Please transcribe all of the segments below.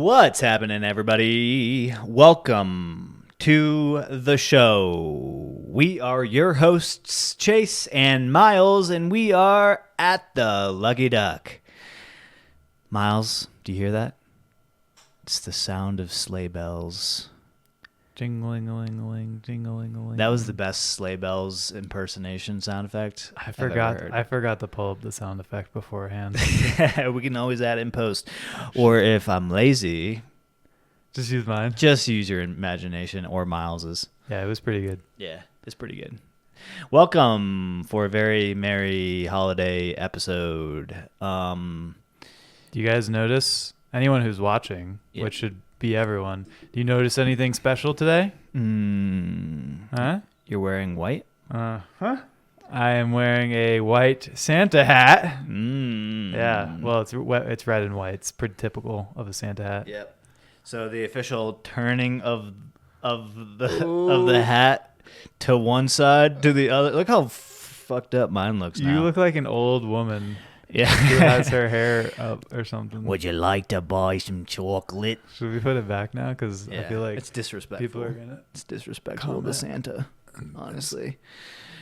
What's happening, everybody? Welcome to the show. We are your hosts, Chase and Myles, and we are at the Lucky Duck. Myles, do you hear that? It's the sound of sleigh bells. Jingling-a-ling-a-ling, jingling-a-ling. That was the best sleigh bells impersonation sound effect I've ever heard. I forgot to pull up the sound effect beforehand. We can always add it in post. Or if I'm lazy, Just use mine. just use your imagination or Miles's. Yeah, it was pretty good. Yeah, it's pretty good. Welcome for a very merry holiday episode. Do you guys notice, anyone who's watching, Yeah. which should be everyone, do you notice anything special today? Huh? You're wearing white? Huh? I am wearing a white Santa hat. Mm. Yeah, well, it's red and white. It's pretty typical of a Santa hat. Yep. So the official turning of the hat to one side to the other. Look how fucked up mine looks now. You look like an old woman yeah. who has her hair up or something. Would you like to buy some chocolate? Should we put it back now? Because Yeah, I feel like it's disrespectful. people are gonna. It's disrespectful to comment. Santa, honestly.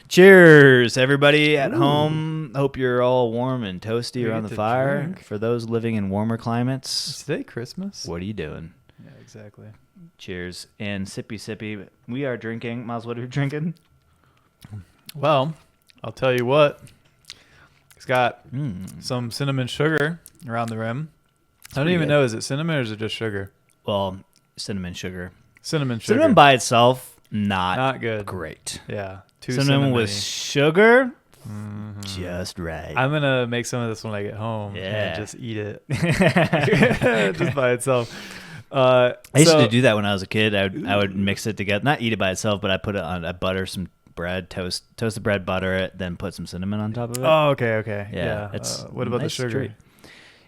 Cheers, everybody at home. Hope you're all warm and toasty We around get the to fire. drink. For those living in warmer Is climates, today Christmas? what are you doing? Yeah, exactly. Cheers. And sippy. We are drinking. Miles, what are you drinking? Well, I'll tell you what. It's got some cinnamon sugar around the rim. I don't pretty even good. know, is it cinnamon or is it just sugar? Well, cinnamon sugar. Cinnamon sugar. Cinnamon by itself, not Not good. great. Yeah. Too Cinnamon with cinnamony. sugar, Mhm. just right. I'm going to make some of this when I get home. Yeah. And just eat it. Just by itself. I used to do that when I was a kid. I would mix it together, not eat it by itself, but I put it on. I butter some bread, toast the bread, butter it, then put some cinnamon on top of it. Oh, okay. Yeah, Yeah. it's What about the nice sugar? treat.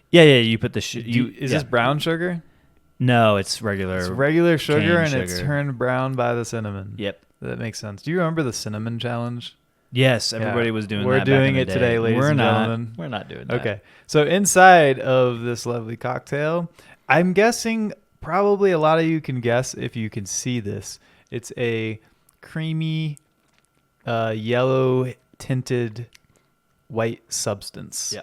Yeah. You put the Is this brown sugar? No, it's regular. It's regular sugar cane and it's sugar. turned brown by the cinnamon. Yep. That makes sense. Do you remember the cinnamon challenge? Yes, Yeah. everybody was doing We're that. back in doing the it day. today, ladies We're and not. gentlemen. We're not doing that. Okay. So inside of this lovely cocktail, I'm guessing probably a lot of you can guess if you can see this. It's a creamy, yellow tinted white substance.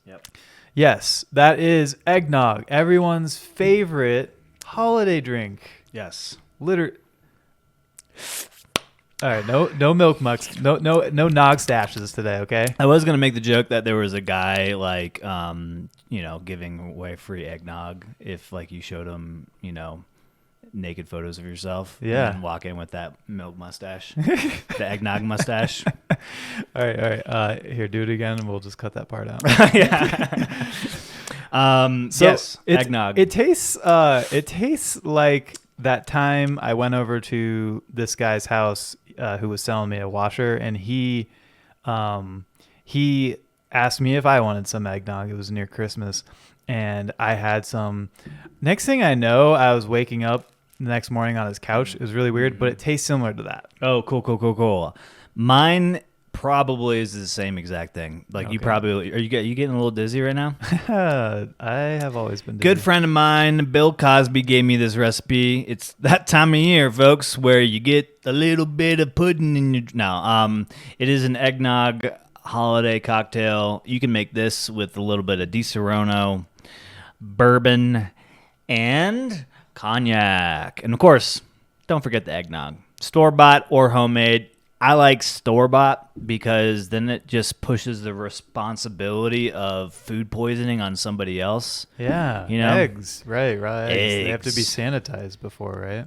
Yep. Yes, that is eggnog, everyone's favorite holiday drink. Yes. All right, no milk mucks, no nog stashes today, okay? I was gonna make the joke that there was a guy like, giving away free eggnog if like you showed him, naked photos of yourself. Yeah. And then walk in with that milk mustache, the eggnog mustache. All right. Here, do it again, and we'll just cut that part out. Yeah. So yes, it's- eggnog. It tastes like that time I went over to this guy's house who was selling me a washer, and he asked me if I wanted some eggnog. It was near Christmas, and I had some. Next thing I know, I was waking up the next morning on his couch. It was really weird, but it tastes similar to that. Oh, cool. Mine probably is the same exact thing. Like you Okay. probably are. You getting a little dizzy right now? I have always been Good dizzy. friend of mine, Bill Cosby, gave me this recipe. It's that time of year, folks, where you get a little bit of pudding in your. No, it is an eggnog holiday cocktail. You can make this with a little bit of Di Serono, bourbon, and cognac, and of course, don't forget the eggnog, store-bought or homemade. I like store-bought because then it just pushes the responsibility of food poisoning on somebody else. Yeah, eggs, right? They have to be Eggs. sanitized before, right?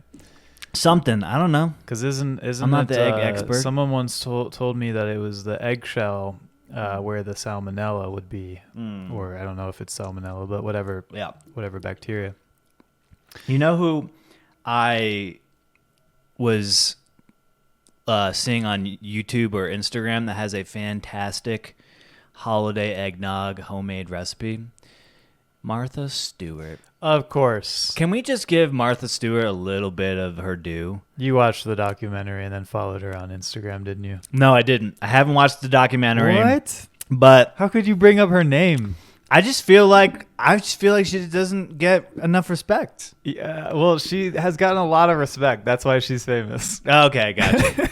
Something, I don't know. Because isn't I'm not it, the egg expert. Someone once told me that it was the eggshell where the salmonella would be, or I don't know if it's salmonella, but whatever bacteria. You know who I was seeing on YouTube or Instagram that has a fantastic holiday eggnog homemade recipe? Martha Stewart. Of course. Can we just give Martha Stewart a little bit of her due? You watched the documentary and then followed her on Instagram, didn't you? No, I didn't. I haven't watched the documentary. What? But How could you bring up her name? I just feel like she doesn't get enough respect. Yeah, well, she has gotten a lot of respect. That's why she's famous. Okay, gotcha.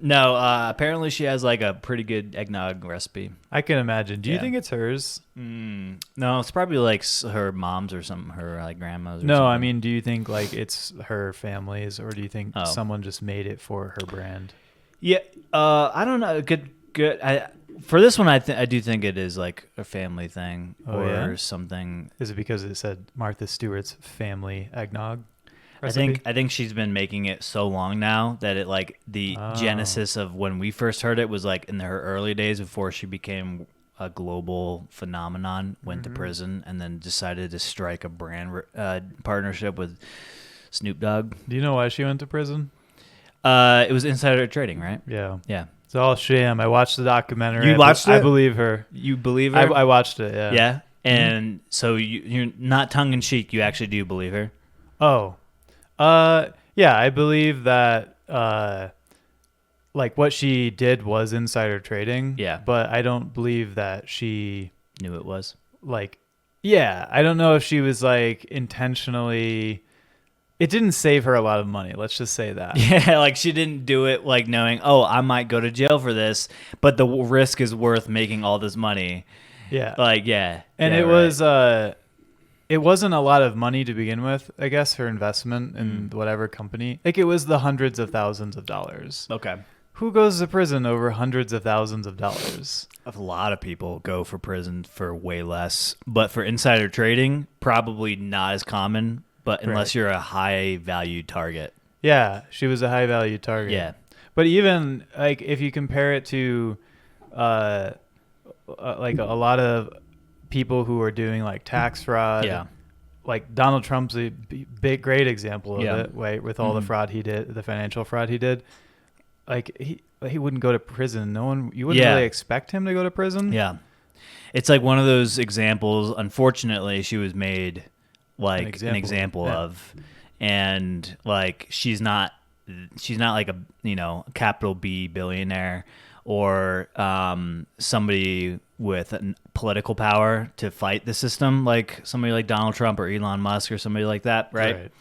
No, apparently she has like a pretty good eggnog recipe. I can imagine. Do you Yeah. think it's hers? No, it's probably like her mom's or something, her like grandma's. Or No, something. I mean, do you think like it's her family's, or do you think Oh. someone just made it for her brand? Yeah, I don't know. Good. For this one, I do think it is like a family thing or something. Is it because it said Martha Stewart's family eggnog recipe? I think she's been making it so long now that it like the genesis of when we first heard it was like in her early days before she became a global phenomenon, went to prison, and then decided to strike a brand partnership with Snoop Dogg. Do you know why she went to prison? It was insider trading, right? Yeah. Yeah. It's all sham. I watched the documentary. You watched I it? believe her. You believe her? I watched it, yeah. Yeah. And so you're not tongue in cheek. You actually do believe her. Oh. Yeah, I believe that like what she did was insider trading. Yeah. But I don't believe that she Knew it was. like I don't know if she was like intentionally. It didn't save her a lot of money. Let's just say that. Yeah, like she didn't do it like knowing, oh, I might go to jail for this, but the risk is worth making all this money. Yeah. Like, yeah. And yeah, it right. was it wasn't a lot of money to begin with, I guess, her investment in whatever company. Like it was the hundreds of thousands of dollars. Okay. Who goes to prison over hundreds of thousands of dollars? A lot of people go for prison for way less, but for insider trading, probably not as common, but unless Right. you're a high value target. Yeah, she was a high value target. Yeah. But even like if you compare it to like a lot of people who are doing like tax fraud, Yeah. like Donald Trump's a great example of Yeah. it, right? With all the fraud he did, the financial fraud he did. Like he wouldn't go to prison. You wouldn't Yeah. really expect him to go to prison. Yeah. It's like one of those examples. Unfortunately, she was made like an example yeah. of, and like she's not like a capital B billionaire or somebody with political power to fight the system like somebody like Donald Trump or Elon Musk or somebody like that, right?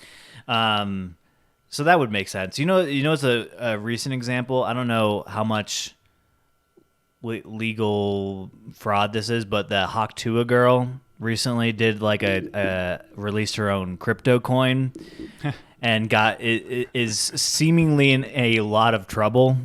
So that would make sense. It's a recent example. I don't know how much legal fraud this is, but the Haktua girl recently did like released her own crypto coin and is seemingly in a lot of trouble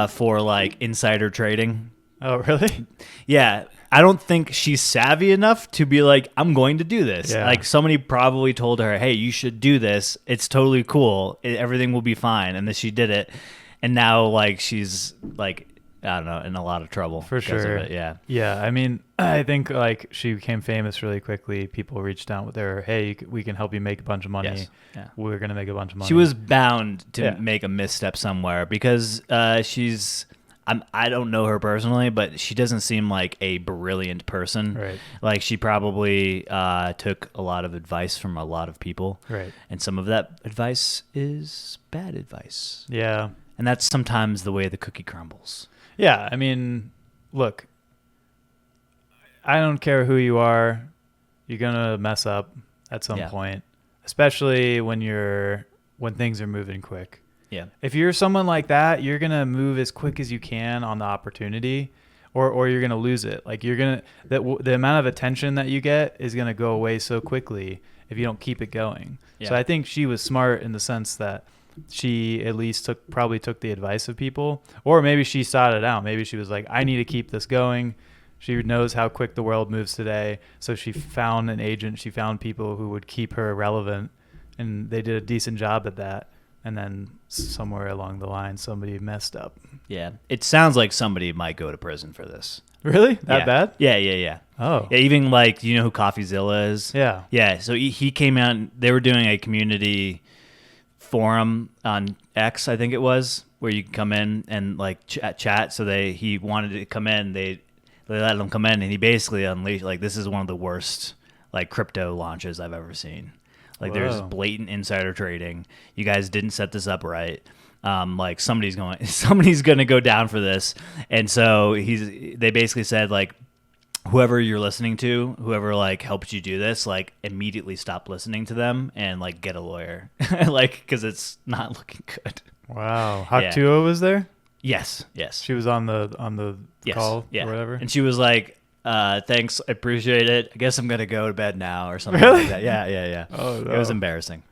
for like insider trading. Oh, really? Yeah. I don't think she's savvy enough to be like, I'm going to do this. Yeah. Like somebody probably told her, hey, you should do this. It's totally cool. Everything will be fine. And then she did it. And now like she's like, I don't know, in a lot of trouble. For because of sure. it. Yeah. Yeah. I mean, I think like she became famous really quickly. People reached out with her, hey, we can help you make a bunch of money. Yes. Yeah. We're going to make a bunch of money. She was bound to Yeah. make a misstep somewhere because I don't know her personally, but she doesn't seem like a brilliant person. Right. Like she probably took a lot of advice from a lot of people. Right. And some of that advice is bad advice. Yeah. And that's sometimes the way the cookie crumbles. Yeah. I mean, look, I don't care who you are. You're going to mess up at some point, especially when things are moving quick. Yeah. If you're someone like that, you're going to move as quick as you can on the opportunity or you're going to lose it. Like the amount of attention that you get is going to go away so quickly if you don't keep it going. Yeah. So I think she was smart in the sense that she at least probably took the advice of people, or maybe she sought it out. Maybe she was like, I need to keep this going. She knows how quick the world moves today. So she found an agent. She found people who would keep her relevant, and they did a decent job at that. And then somewhere along the line, somebody messed up. Yeah. It sounds like somebody might go to prison for this. Really? That bad? Yeah. Oh. Yeah, even like, you know who CoffeeZilla is? Yeah. Yeah. So he came out, they were doing a community forum on X, I think it was, where you can come in and like chat. So he wanted to come in. They let him come in, and he basically unleashed, like, this is one of the worst like crypto launches I've ever seen. Like there's blatant insider trading. You guys didn't set this up right. Like somebody's going to go down for this. And so they basically said like, whoever you're listening to, whoever like helped you do this, like immediately stop listening to them and like get a lawyer, like because it's not looking good. Wow. Yeah. Haktua was there? Yes. She was on the Yes. call Yeah. or whatever. And she was like, thanks, I appreciate it. I guess I'm gonna go to bed now or something Really? like that. Yeah. Oh, no. It was embarrassing.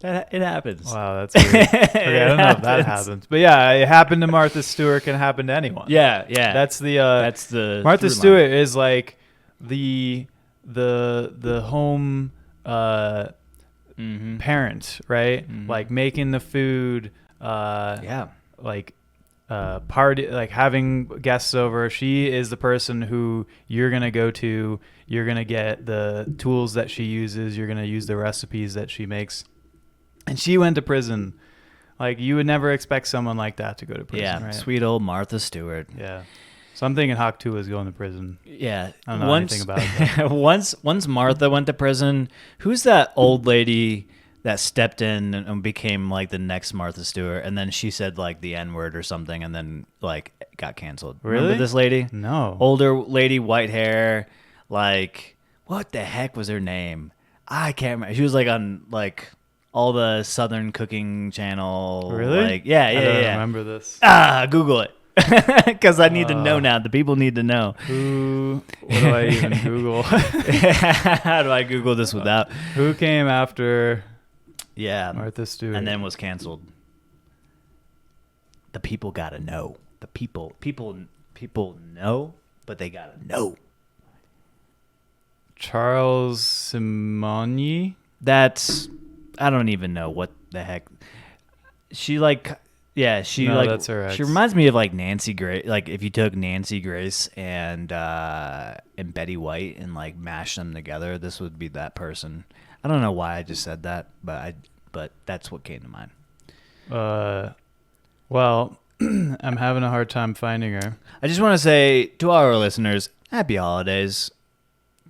It happens. Wow, that's weird. Okay, I don't know if that happens. happens. But yeah, it happened to Martha Stewart, can happen to anyone. Yeah. That's the through Martha line. Stewart is like the home parent, right? Like making the food, like party, like having guests over. She is the person who you're gonna go to. You're gonna get the tools that she uses. You're gonna use the recipes that she makes. And she went to prison. Like, you would never expect someone like that to go to prison, Yeah, right? sweet old Martha Stewart. Yeah. So I'm thinking Hawk 2 is going to prison. Yeah. I don't know anything about it. Once Martha went to prison, who's that old lady that stepped in and became like the next Martha Stewart? And then she said like the N-word or something and then like got canceled. Really? Remember this lady? No. Older lady, white hair. Like, what the heck was her name? I can't remember. She was like on like all the Southern Cooking Channel. Really? Like, yeah. I don't remember this. Google it. Because I need to know now. The people need to know. What do I even Google? How do I Google this without? Who came after Martha Stewart? and then was canceled? The people gotta know. The people know, but they gotta know. Charles Simonyi? That's, I don't even know what the heck. She like, yeah, she No, like, that's her ex. she reminds me of like Nancy Grace. Like if you took Nancy Grace and Betty White and like mashed them together, this would be that person. I don't know why I just said that, but that's what came to mind. Well, I'm having a hard time finding her. I just want to say to all our listeners, happy holidays.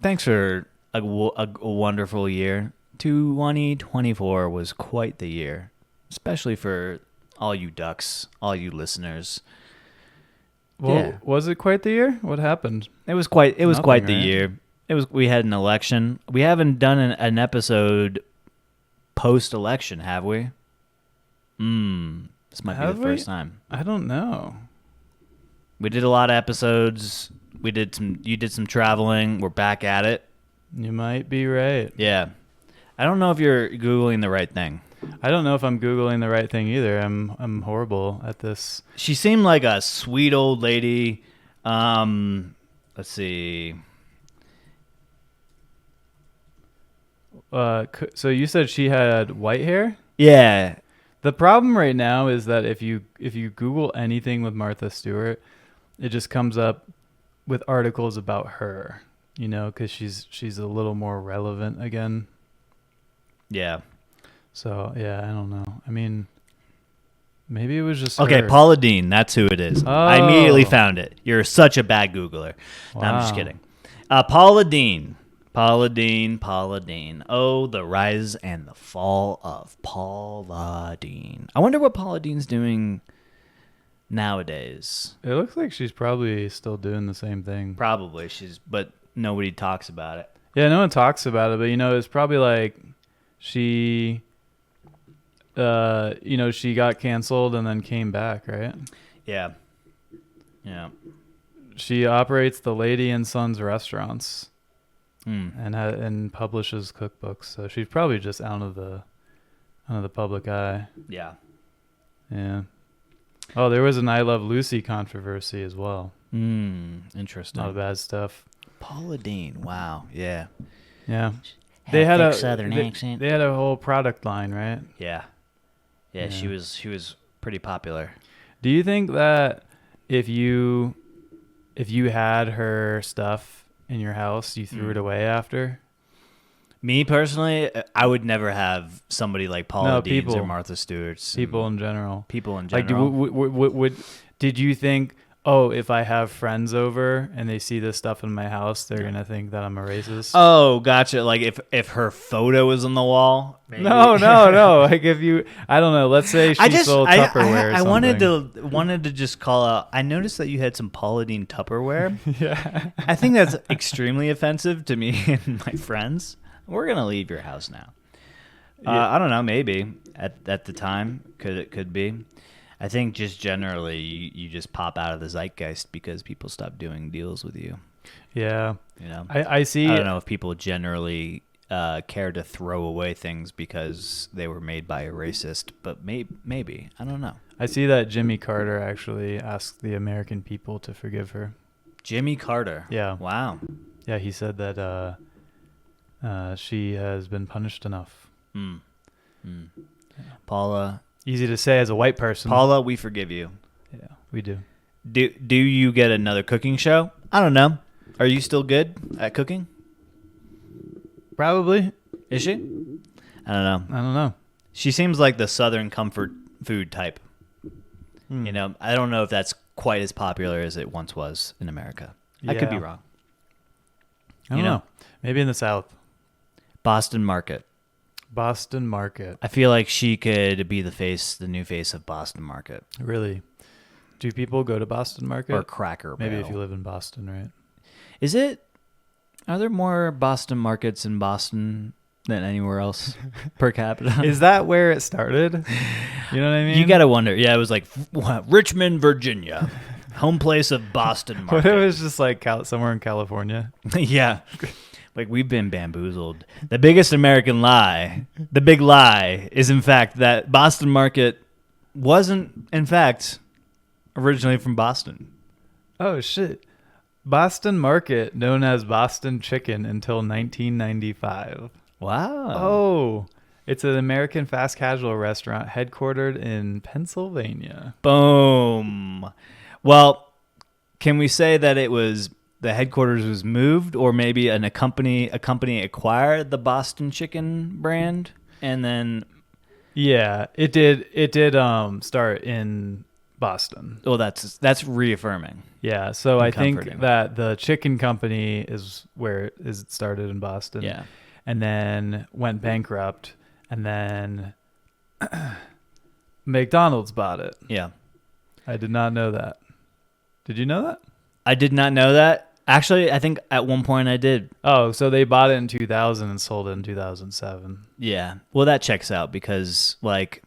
Thanks for a wonderful year. 2024 was quite the year, especially for all you ducks, all you listeners. Well, Yeah. was it quite the year? What happened? It was quite the right? year. We had an election. We haven't done an episode post-election, have we? This might be the first time. I don't know. We did a lot of episodes. You did some traveling. We're back at it. You might be right. Yeah. I don't know if you're Googling the right thing. I don't know if I'm Googling the right thing either. I'm horrible at this. She seemed like a sweet old lady. Let's see. So you said she had white hair? Yeah. The problem right now is that if you Google anything with Martha Stewart, it just comes up with articles about her, you know, because she's a little more relevant again. Yeah. So yeah, I don't know. I mean, maybe it was just Okay, her. Paula Deen. That's who it is. I immediately Oh. found it. You're such a bad Googler. No, I'm just Wow. kidding. Paula Deen. Paula Deen. Oh, the rise and the fall of Paula Deen. I wonder what Paula Deen's doing nowadays. It looks like she's probably still doing the same thing. Probably but nobody talks about it. Yeah, no one talks about it, but you know, it's probably like she, she got canceled and then came back, right? Yeah. Yeah. She operates the Lady and Sons restaurants Hmm. and publishes cookbooks. So she's probably just out of the public eye. Yeah. Yeah. Oh, there was an I Love Lucy controversy as well. Interesting. Not bad stuff. Paula Deen. Wow. Yeah. Yeah. They had thick a Southern they, accent. They had a whole product line, right? Yeah. Yeah. Yeah. She was pretty popular. Do you think that if you had her stuff in your house, you threw it away after? Me personally, I would never have somebody like Paula Dean's people. or Martha Stewart's. People in general. People in Like, general. did you think, Oh, if I have friends over and they see this stuff in my house, they're gonna think that I'm a racist. Oh, gotcha. Like if her photo was on the wall. Maybe. No. Like if you, I don't know. Let's say she sold Tupperware. I wanted something. to just call out. I noticed that you had some Paula Deen Tupperware. Yeah. I think that's extremely offensive to me and my friends. We're gonna leave your house now. Yeah. I don't know. Maybe at the time could be. I think just generally you just pop out of the zeitgeist because people stop doing deals with you. Yeah. You know. I see. I don't know if people generally care to throw away things because they were made by a racist, but maybe I don't know. I see that Jimmy Carter actually asked the American people to forgive her. Jimmy Carter. Yeah. Wow. Yeah, he said that she has been punished enough. Paula. Easy to say as a white person. Paula, we forgive you. Yeah, we do. Do you get another cooking show? I don't know. Are you still good at cooking? Probably. Is she? I don't know. She seems like the Southern comfort food type. You know, I don't know if that's quite as popular as it once was in America. I could be wrong. I don't know. Maybe in the South. Boston Market. Boston Market. I feel like she could be the new face of Boston Market. Really? Do people go to Boston Market? Or Cracker Barrel. Maybe if you live in Boston, right? Are there more Boston Markets in Boston than anywhere else per capita? Is that where it started? You know what I mean? You got to wonder. Yeah, it was like Richmond, Virginia, home place of Boston What Market. if it was just like somewhere in California? Yeah. Like we've been bamboozled. The biggest American lie, the big lie, is in fact that Boston Market wasn't, in fact, originally from Boston. Oh, shit. Boston Market, known as Boston Chicken until 1995. Wow. Oh, it's an American fast casual restaurant headquartered in Pennsylvania. Boom. Well, can we say that the headquarters was moved, or maybe a company acquired the Boston Chicken brand and then? Yeah, it did start in Boston. Oh, that's reaffirming. Yeah, so I think comforting. that the chicken company is where it started in Boston. Yeah. And then went bankrupt, and then McDonald's bought it. Yeah. I did not know that. Did you know that? I did not know that. Actually, I think at one point I did. Oh, so they bought it in 2000 and sold it in 2007. Yeah. Well, that checks out because, like,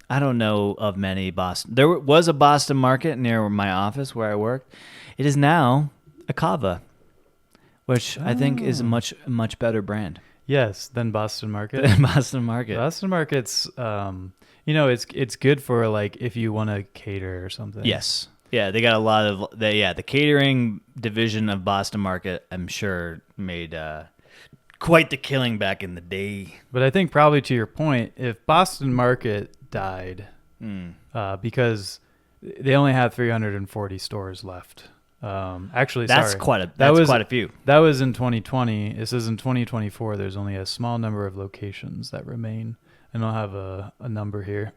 I don't know of many Boston. There was a Boston Market near my office where I worked. It is now a Cava, which I think is a much better brand. Yes, than Boston Market. Boston Market. Boston Market's, it's good for like if you want to cater or something. Yes. Yeah, they got a lot of the catering division of Boston Market, I'm sure, made quite the killing back in the day. But I think probably to your point, if Boston Market died, because they only had 340 stores left. Actually, that's sorry. quite a few. That was in 2020. This is in 2024. There's only a small number of locations that remain. I don't have a number here,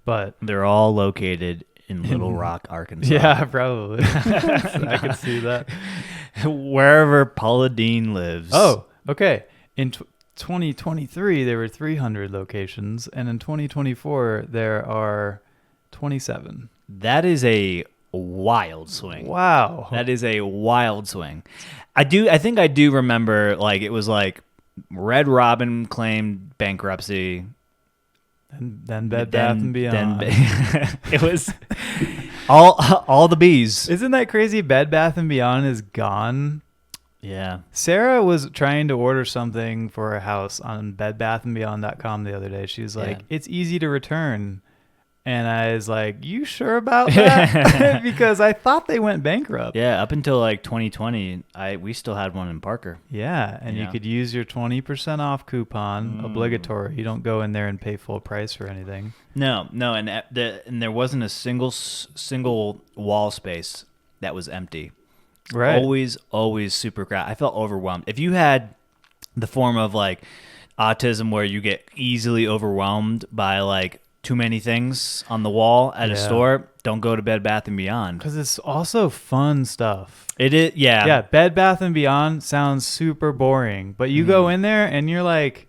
but they're all located in Little Rock, Arkansas. Yeah, probably. I could see that. Wherever Paula Deen lives. Oh, okay. In 2023, there were 300 locations, and in 2024, there are 27. That is a wild swing. Wow. That is a wild swing. I think I do remember, like, it was like Red Robin claimed bankruptcy. And then Bed Bath & Beyond. It was all the bees. Isn't that crazy? Bed Bath & Beyond is gone. Yeah. Sarah was trying to order something for her house on bedbathandbeyond.com the other day. She was like, it's easy to return. And I was like, you sure about that? Because I thought they went bankrupt. Yeah, up until like 2020, we still had one in Parker. Yeah, and you could use your 20% off coupon, obligatory. You don't go in there and pay full price for anything. No, and there wasn't a single wall space that was empty. Right. Always super crowded. I felt overwhelmed. If you had the form of like autism where you get easily overwhelmed by like too many things on the wall at a store, don't go to Bed Bath & Beyond. Because it's also fun stuff. It is, yeah. Yeah, Bed Bath & Beyond sounds super boring, but you go in there and you're like,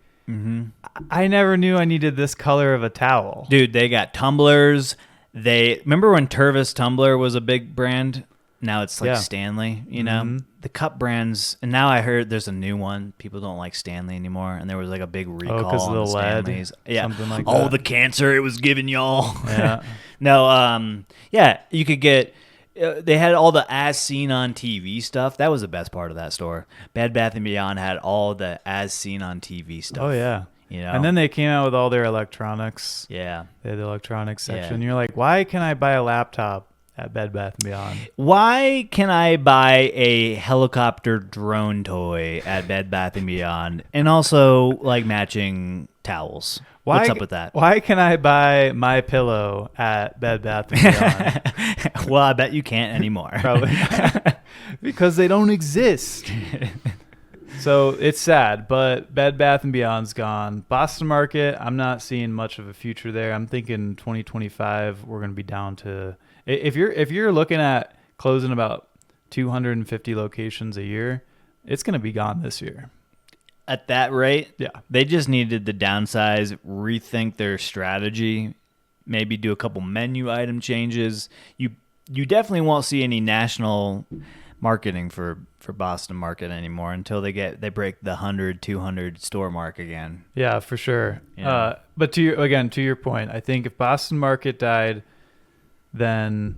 I never knew I needed this color of a towel. Dude, they got tumblers. Remember when Tervis Tumbler was a big brand? Now it's like Stanley, you know? The cup brands, and now I heard there's a new one. People don't like Stanley anymore, and there was like a big recall because of on the the lead, Stanleys. Yeah. something like all that. the cancer it was giving y'all. Yeah. No, yeah, you could get, they had all the as seen on TV stuff. That was the best part of that store. Bed Bath & Beyond had all the as seen on TV stuff. Oh, yeah. You know? And then they came out with all their electronics. Yeah. They had the electronics section. Yeah. You're like, why can I buy a laptop at Bed Bath & Beyond? Why can I buy a helicopter drone toy at Bed Bath & Beyond and also like matching towels? What's up with that? Why can I buy my pillow at Bed Bath & Beyond? Well, I bet you can't anymore. Probably not. Because they don't exist. So it's sad, but Bed Bath & Beyond's gone. Boston Market, I'm not seeing much of a future there. I'm thinking 2025 we're going to be down to, if you're looking at closing about 250 locations a year, it's going to be gone this year. At that rate, Yeah. they just needed to downsize, rethink their strategy, maybe do a couple menu item changes. You definitely won't see any national marketing for Boston Market anymore until they break the 100, 200 store mark again. Yeah, for sure. Yeah. But to your point, I think if Boston Market died, then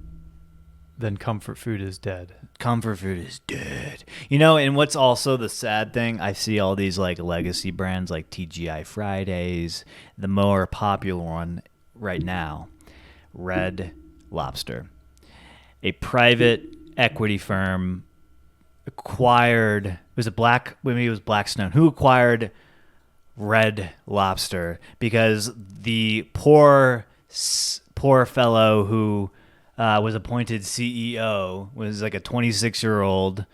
comfort food is dead. Comfort food is dead. You know, and what's also the sad thing, I see all these like legacy brands like TGI Fridays, the more popular one right now, Red Lobster. A private equity firm acquired, maybe it was Blackstone, who acquired Red Lobster because the poor fellow who was appointed CEO was like a 26-year-old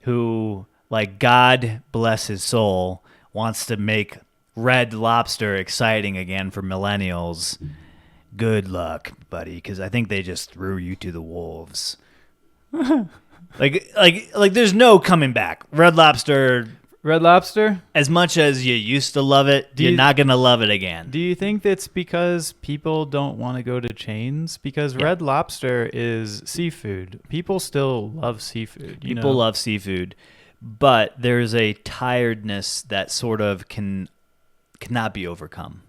who, like, God bless his soul, wants to make Red Lobster exciting again for millennials. Good luck, buddy, because I think they just threw you to the wolves. like there's no coming back. Red Lobster, as much as you used to love it, you're not going to love it again. Do you think that's because people don't want to go to chains? Because Red Lobster is seafood. People still love seafood. People love seafood, but there's a tiredness that sort of cannot be overcome.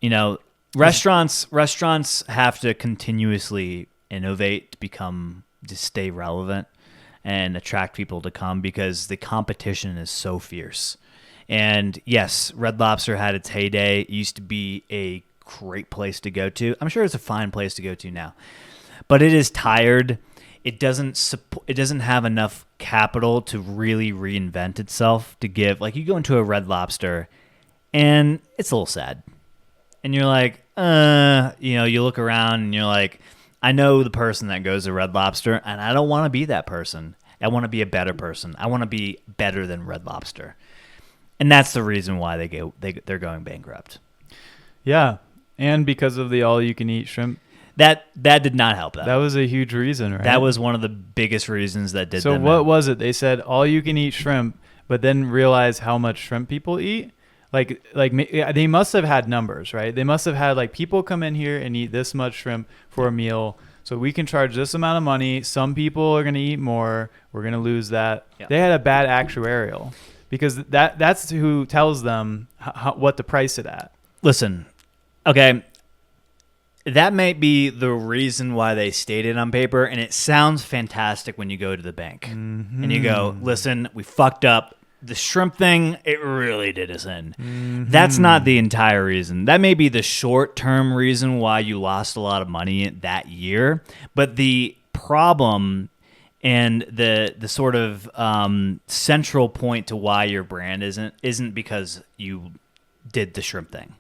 You know, restaurants have to continuously innovate to stay relevant and attract people to come because the competition is so fierce. And yes, Red Lobster had its heyday. It used to be a great place to go to. I'm sure it's a fine place to go to now, but it is tired. It doesn't have enough capital to really reinvent itself to give. Like, you go into a Red Lobster and it's a little sad. And you're like, you look around and you're like, I know the person that goes to Red Lobster, and I don't want to be that person. I want to be a better person. I want to be better than Red Lobster. And that's the reason why they're going bankrupt. Yeah, and because of the all-you-can-eat shrimp. That did not help them. That was a huge reason, right? That was one of the biggest reasons that did. So what was it? They said all-you-can-eat shrimp, but then realize how much shrimp people eat. Like they must have had numbers, right? They must have had, like, people come in here and eat this much shrimp for a meal, so we can charge this amount of money. Some people are going to eat more. We're going to lose that. Yeah. They had a bad actuarial because that's who tells them what to price it at. Listen, okay, that may be the reason why they stated on paper, and it sounds fantastic when you go to the bank and you go, listen, we fucked up. The shrimp thing, it really did us in. That's not the entire reason. That may be the short-term reason why you lost a lot of money that year. But the problem and the sort of central point to why your brand isn't because you did the shrimp thing.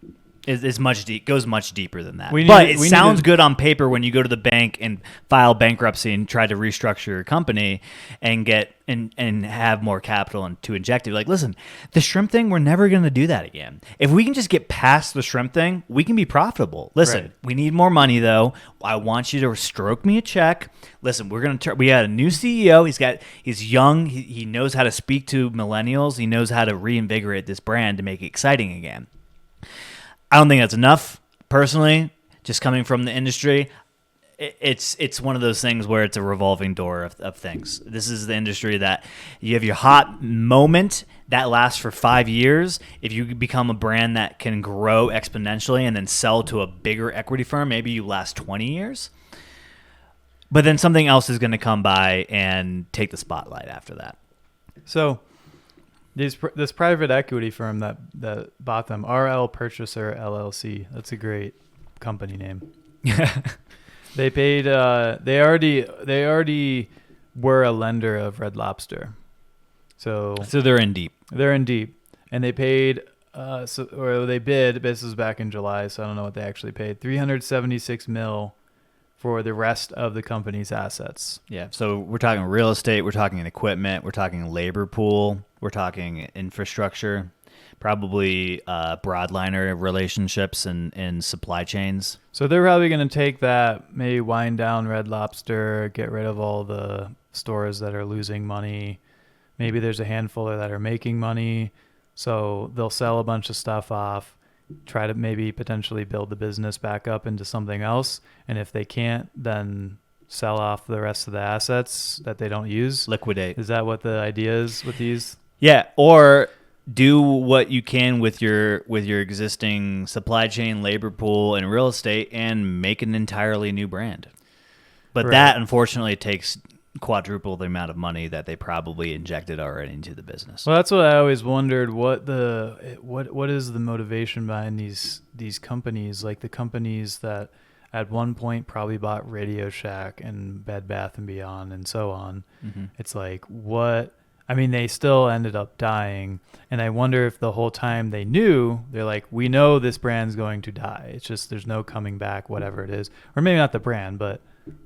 It's much deep. Goes much deeper than that. We But need- it we need sounds to- good on paper when you go to the bank and file bankruptcy and try to restructure your company and get and have more capital and to inject it. Like, listen, the shrimp thing, we're never going to do that again. If we can just get past the shrimp thing, we can be profitable. Listen, Right. we need more money though. I want you to stroke me a check. Listen, we're gonna. We got a new CEO. He's young. He knows how to speak to millennials. He knows how to reinvigorate this brand to make it exciting again. I don't think that's enough, personally. Just coming from the industry, it's one of those things where it's a revolving door of things. This is the industry that you have your hot moment that lasts for 5 years. If you become a brand that can grow exponentially and then sell to a bigger equity firm, maybe you last 20 years. But then something else is going to come by and take the spotlight after that. So this private equity firm that bought them, RL Purchaser LLC. That's a great company name. They paid. They already were a lender of Red Lobster, so they're in deep. they're in deep, and they paid. Or they bid. This was back in July, so I don't know what they actually paid. $376 million for the rest of the company's assets. Yeah, so we're talking real estate, we're talking equipment, we're talking labor pool, we're talking infrastructure, probably broadliner relationships and supply chains. So they're probably going to take that, maybe wind down Red Lobster, get rid of all the stores that are losing money. Maybe there's a handful that are making money. So they'll sell a bunch of stuff off, try to maybe potentially build the business back up into something else. And if they can't, then sell off the rest of the assets that they don't use. Liquidate. Is that what the idea is with these? Yeah, or do what you can with your existing supply chain, labor pool, and real estate and make an entirely new brand. But Right. that, unfortunately, takes quadruple the amount of money that they probably injected already into the business. Well, that's what I always wondered. What is the motivation behind these companies? Like the companies that at one point probably bought Radio Shack and Bed Bath and Beyond and so on. Mm-hmm. It's like what? I mean, they still ended up dying, and I wonder if the whole time they knew, they're like, we know this brand's going to die. It's just there's no coming back, whatever it is, or maybe not the brand, but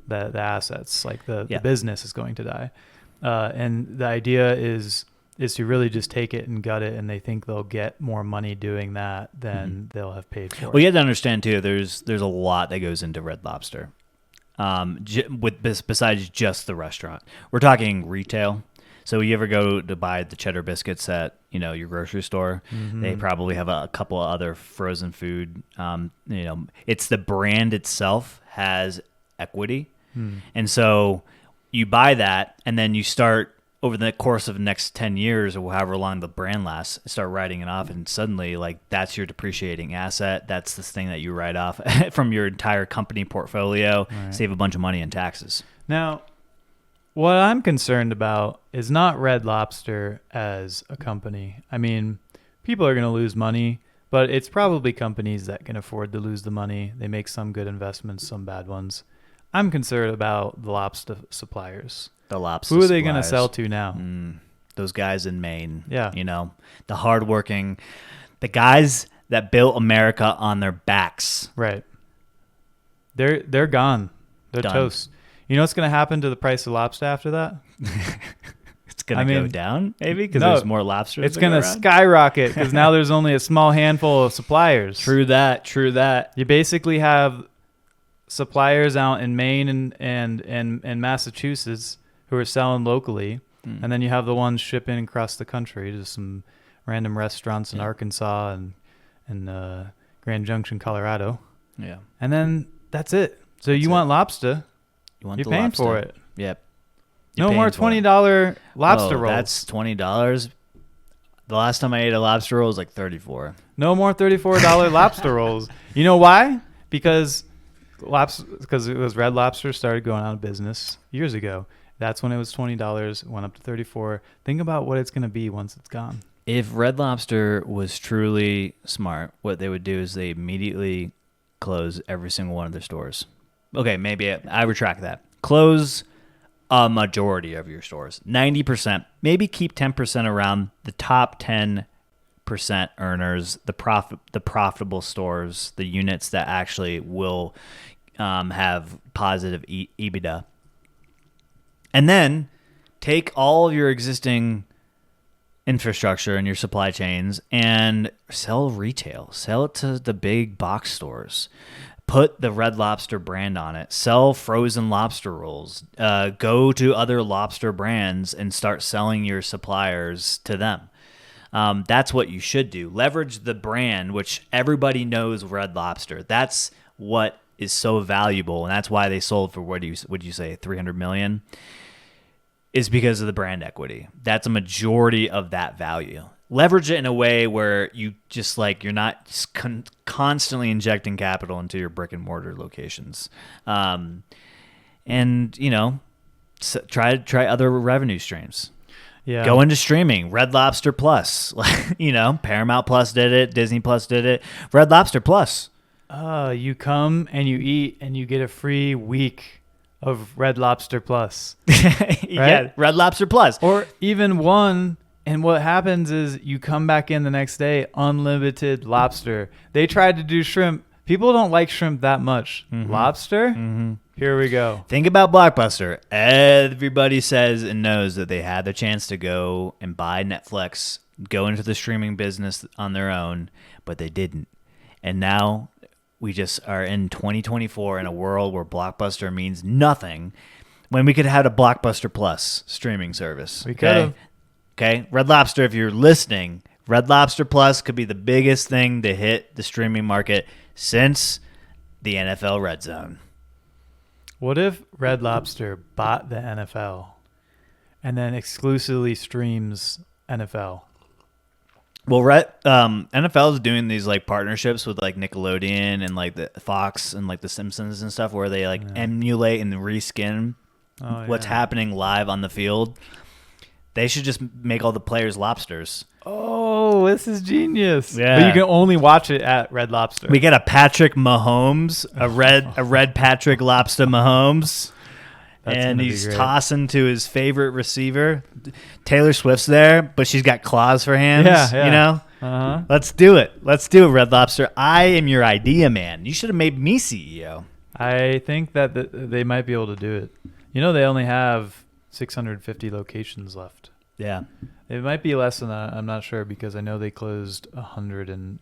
the assets, like the business is going to die. And the idea is to really just take it and gut it, and they think they'll get more money doing that than they'll have paid for. Well, you have to understand too. There's a lot that goes into Red Lobster, besides just the restaurant. We're talking retail. So you ever go to buy the cheddar biscuits at your grocery store? Mm-hmm. They probably have a couple of other frozen food. It's the brand itself has equity, and so you buy that, and then you start over the course of the next 10 years or however long the brand lasts, start writing it off, and suddenly that's your depreciating asset. That's this thing that you write off from your entire company portfolio. Right. Save a bunch of money in taxes. Now, what I'm concerned about is not Red Lobster as a company. I mean, people are going to lose money, but it's probably companies that can afford to lose the money. They make some good investments, some bad ones. I'm concerned about the lobster suppliers. The lobster Who are they going to suppliers. sell to now? Those guys in Maine. Yeah. The hardworking, the guys that built America on their backs. Right. They're gone. They're Done. toast. You know what's going to happen to the price of lobster after that? It's going to go down, maybe, because no, there's more lobsters. It's going to skyrocket because now there's only a small handful of suppliers. True that. You basically have suppliers out in Maine and Massachusetts who are selling locally, and then you have the ones shipping across the country to some random restaurants in Arkansas and Grand Junction, Colorado. Yeah. And then that's it. So you want lobster. You You're paying for it. Yep. No more $20 lobster rolls. That's $20. The last time I ate a lobster roll was like $34. No more $34 lobster rolls. You know why? Because it was Red Lobster started going out of business years ago. That's when it was $20, went up to $34. Think about what it's going to be once it's gone. If Red Lobster was truly smart, what they would do is they immediately close every single one of their stores. Okay, maybe I retract that. Close a majority of your stores, 90%. Maybe keep 10% around the top 10 percent earners, the profitable stores, the units that actually will have positive EBITDA. And then take all of your existing infrastructure and your supply chains and sell retail. Sell it to the big box stores. Put the Red Lobster brand on it. Sell frozen lobster rolls. Go to other lobster brands and start selling your suppliers to them. That's what you should do. Leverage the brand, which everybody knows Red Lobster. That's what is so valuable, and that's why they sold for, would you say, $300 million? Is because of the brand equity. That's a majority of that value. Leverage it in a way where you just you're not constantly injecting capital into your brick and mortar locations, and try other revenue streams. Yeah. Go into streaming. Red Lobster Plus. Paramount Plus did it. Disney Plus did it. Red Lobster Plus. You come and you eat and you get a free week of Red Lobster Plus. Right? Yeah, Red Lobster Plus. Or even one, and what happens is you come back in the next day, unlimited lobster. They tried to do shrimp. People don't like shrimp that much. Mm-hmm. Lobster? Mm-hmm. Here we go. Think about Blockbuster. Everybody says and knows that they had the chance to go and buy Netflix, go into the streaming business on their own, but they didn't. And now we just are in 2024 in a world where Blockbuster means nothing when we could have had a Blockbuster Plus streaming service. We could have. Okay? Red Lobster, if you're listening, Red Lobster Plus could be the biggest thing to hit the streaming market since the NFL Red Zone. What if Red Lobster bought the NFL and then exclusively streams NFL? Well, NFL is doing these partnerships with Nickelodeon and the Fox and the Simpsons and stuff where they emulate and reskin what's happening live on the field. They should just make all the players lobsters. Oh, this is genius. Yeah. But you can only watch it at Red Lobster. We get a Patrick Mahomes, a red Patrick Lobster Mahomes. And he's tossing to his favorite receiver. Taylor Swift's there, but she's got claws for hands. Yeah. Uh-huh. Let's do it. Red Lobster. I am your idea, man. You should have made me CEO. I think that they might be able to do it. They only have 650 locations left. Yeah. It might be less than that. I'm not sure because I know they closed 100 in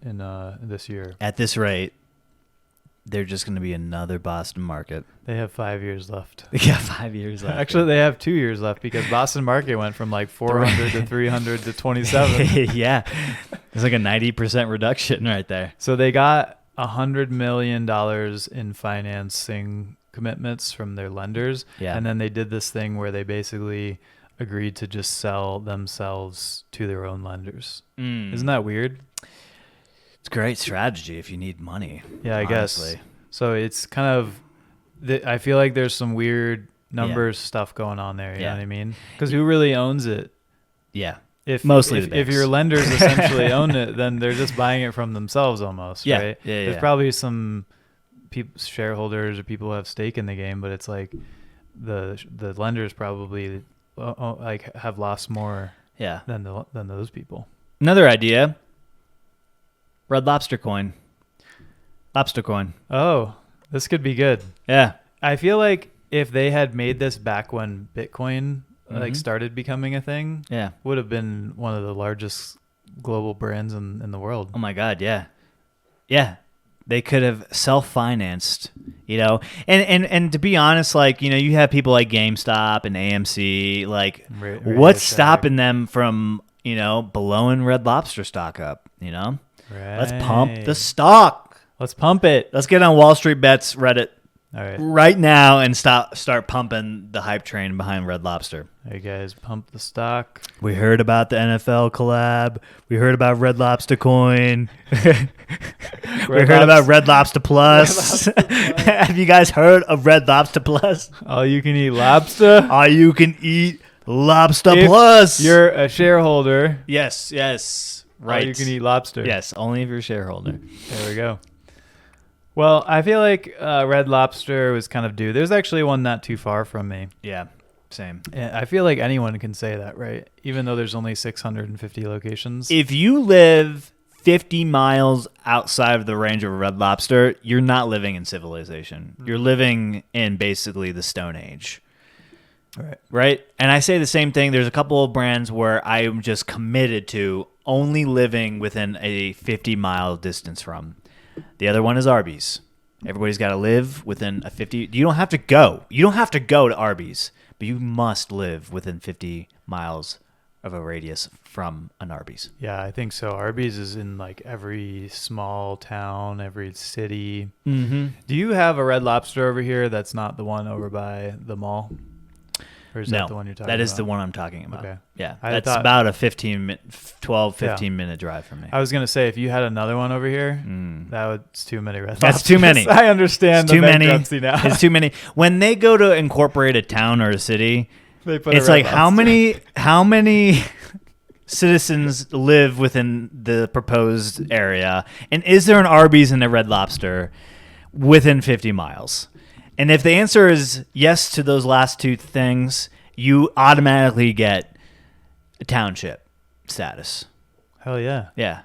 this year. At this rate, they're just going to be another Boston Market. They have 5 years left. Yeah, 5 years left. Actually, they have 2 years left because Boston Market went from 400 to 300 to 27. Yeah. It's a 90% reduction right there. So they got $100 million in financing commitments from their lenders. Yeah. And then they did this thing where they basically agreed to just sell themselves to their own lenders. Isn't that weird? It's a great strategy if you need money. Yeah, I honestly. guess. So it's kind of, I feel like there's some weird numbers stuff going on there. You know what I mean? Because who really owns it? Yeah. If your lenders essentially own it, then they're just buying it from themselves almost, right? Yeah, There's probably some shareholders or people who have stake in the game, but it's the lenders probably have lost more than those people. Another idea. Red Lobster coin. Lobster coin. Oh, this could be good. Yeah. I feel like if they had made this back when Bitcoin started becoming a thing, would have been one of the largest global brands in the world. Oh my God, yeah. Yeah. They could have self-financed, and to be honest, you have people like GameStop and AMC, what's stopping them from, blowing Red Lobster stock up, Right. Let's pump the stock. Let's pump it. Let's get on Wall Street Bets Reddit right now and start pumping the hype train behind Red Lobster. Hey guys, pump the stock. We heard about the NFL collab. We heard about Red Lobster coin. We heard about Red Lobster Plus. Have you guys heard of Red Lobster Plus? All you can eat lobster. All you can eat lobster plus. You're a shareholder. Yes. Right. All you can eat lobster. Yes, only if you're a shareholder. There we go. Well, I feel like Red Lobster was kind of due. There's actually one not too far from me. Yeah. Same. And I feel like anyone can say that, right? Even though there's only 650 locations. If you live 50 miles outside of the range of a Red Lobster, you're not living in civilization. You're living in basically the Stone Age. Right? And I say the same thing. There's a couple of brands where I am just committed to only living within a 50-mile distance from. The other one is Arby's. Everybody's got to live within a 50. You don't have to go. You don't have to go to Arby's, but you must live within 50 miles of a radius from an Arby's. Yeah, I think so. Arby's is in like every small town, every city. Mm-hmm. Do you have a Red Lobster over here that's not the one over by the mall? Or is that the one you're talking about? That is the one I'm talking about. Okay. Yeah, I that's thought- about a 15 minute drive from me. I was going to say, if you had another one over here, that's too many Red Lobsters. That's too many. I understand It's too many. bankruptcy now. It's too many. When they go to incorporate a town or a city, They put a it's Red like how Lobster. many citizens live within the proposed area, and is there an Arby's and a Red Lobster within 50 miles? And if the answer is yes to those last two things, you automatically get a township status. Hell yeah. Yeah.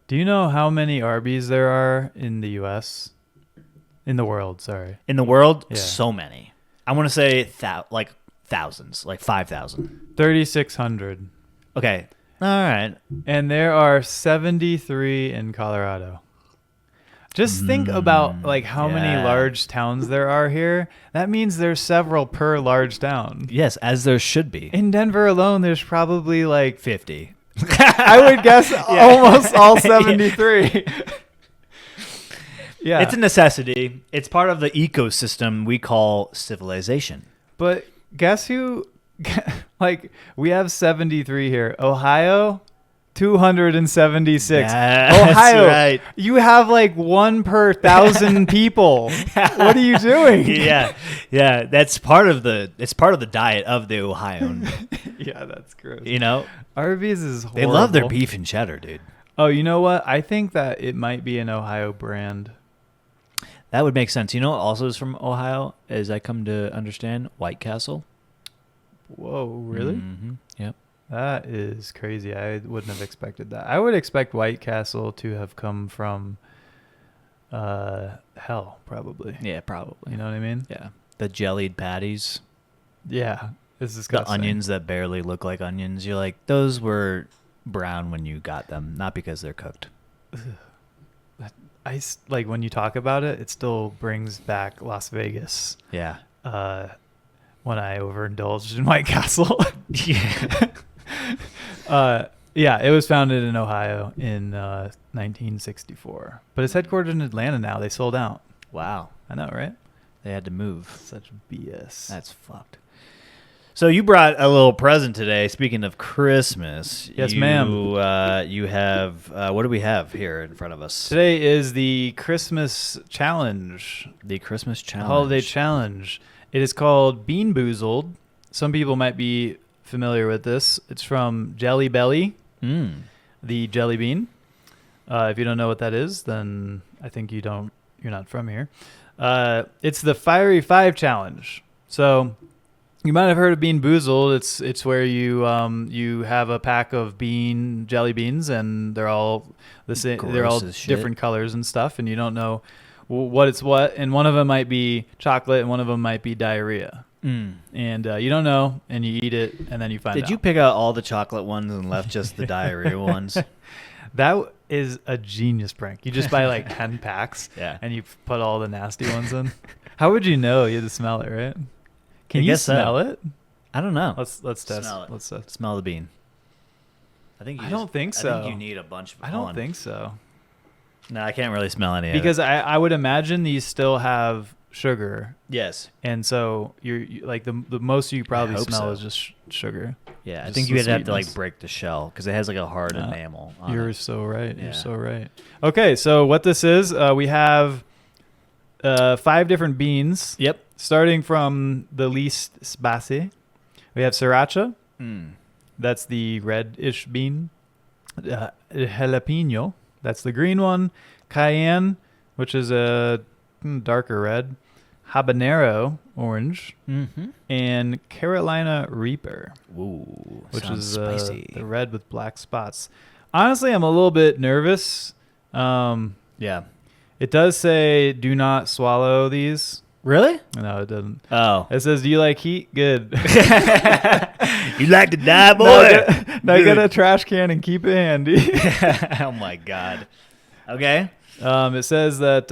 Do you know how many Arby's there are in the U.S.? In the world, sorry. In the world, Yeah. so many. I want to say thousands, like 5,000. 3,600. Okay. All right. And there are 73 in Colorado. Just think about like how many yeah. large towns there are here. That means there's several per large town. Yes, as there should be. In Denver alone, there's probably like 50. I would guess almost all 73. Yeah. It's a necessity. It's part of the ecosystem we call civilization. But guess who? Like, we have 73 here. Ohio, 276. That's Ohio, right. you have like 1 per 1,000 people. What are you doing? Yeah. That's part of the. It's part of the diet of the Ohioan. Yeah, that's gross. You know, Arby's is horrible. they love their beef and cheddar, dude. Oh, you know what? I think that it might be an Ohio brand. That would make sense. You know what also is from Ohio, as I come to understand? White Castle. Whoa, really? Mm-hmm. Yep. That is crazy. I wouldn't have expected that. I would expect White Castle to have come from hell, probably. Yeah, probably. You know what I mean? Yeah. The jellied patties. Yeah. It's The disgusting. onions that barely look like onions. You're like, those were brown when you got them, not because they're cooked. Like when you talk about it, it still brings back Las Vegas. Yeah. When I overindulged in White Castle. Yeah. Yeah, it was founded in Ohio in 1964, but it's headquartered in Atlanta now. They sold out. Wow. I know, right? They had to move. Such BS. That's fucked. So you brought a little present today. Speaking of Christmas, Yes, ma'am. You have what do we have here in front of us? Today is the Christmas challenge, The Christmas challenge. holiday challenge. It is called Bean Boozled. Some people might be familiar with this. It's from Jelly Belly, the jelly bean. If you don't know what that is, then I think you're not from here. It's the Fiery 5 challenge. So you might have heard of Bean Boozled. It's where you have a pack of jelly beans, and they're all the same. They're all Gross as shit. different colors and stuff, and you don't know what it's what. And one of them might be chocolate, and one of them might be diarrhea. And you don't know, and you eat it, and then you find out. Did you pick out all the chocolate ones and left just the diarrhea ones? That is a genius prank. You just buy like 10 packs, Yeah. and you put all the nasty ones in. How would you know? You had to smell it, right? Can you guess so. smell it? I don't know. Let's test. Smell it. Let's test. Smell the bean. I don't think so. I think you need a bunch of I don't think so. No, I can't really smell any Because of it. I would imagine these still have sugar, Yes. and so you like the most you probably hope smell so. is just sugar. Yeah, I Just think the you would have to sweetness. like break the shell because it has like a hard enamel on You're it. so right. Yeah. You're so right. Okay, so what this is, we have 5 different beans. Yep. Starting from the least spicy, we have sriracha. That's the red-ish bean. Jalapeno. That's the green one. Cayenne, which is a darker red. habanero orange, Mm-hmm. and Carolina Reaper, Ooh, which sounds is spicy. the red with black spots. Honestly, I'm a little bit nervous. Yeah. It does say do not swallow these. Really? No, it doesn't. Oh. It says, do you like heat? Good. You like to die, boy? Now get a trash can and keep it handy. Oh my god. Okay. It says that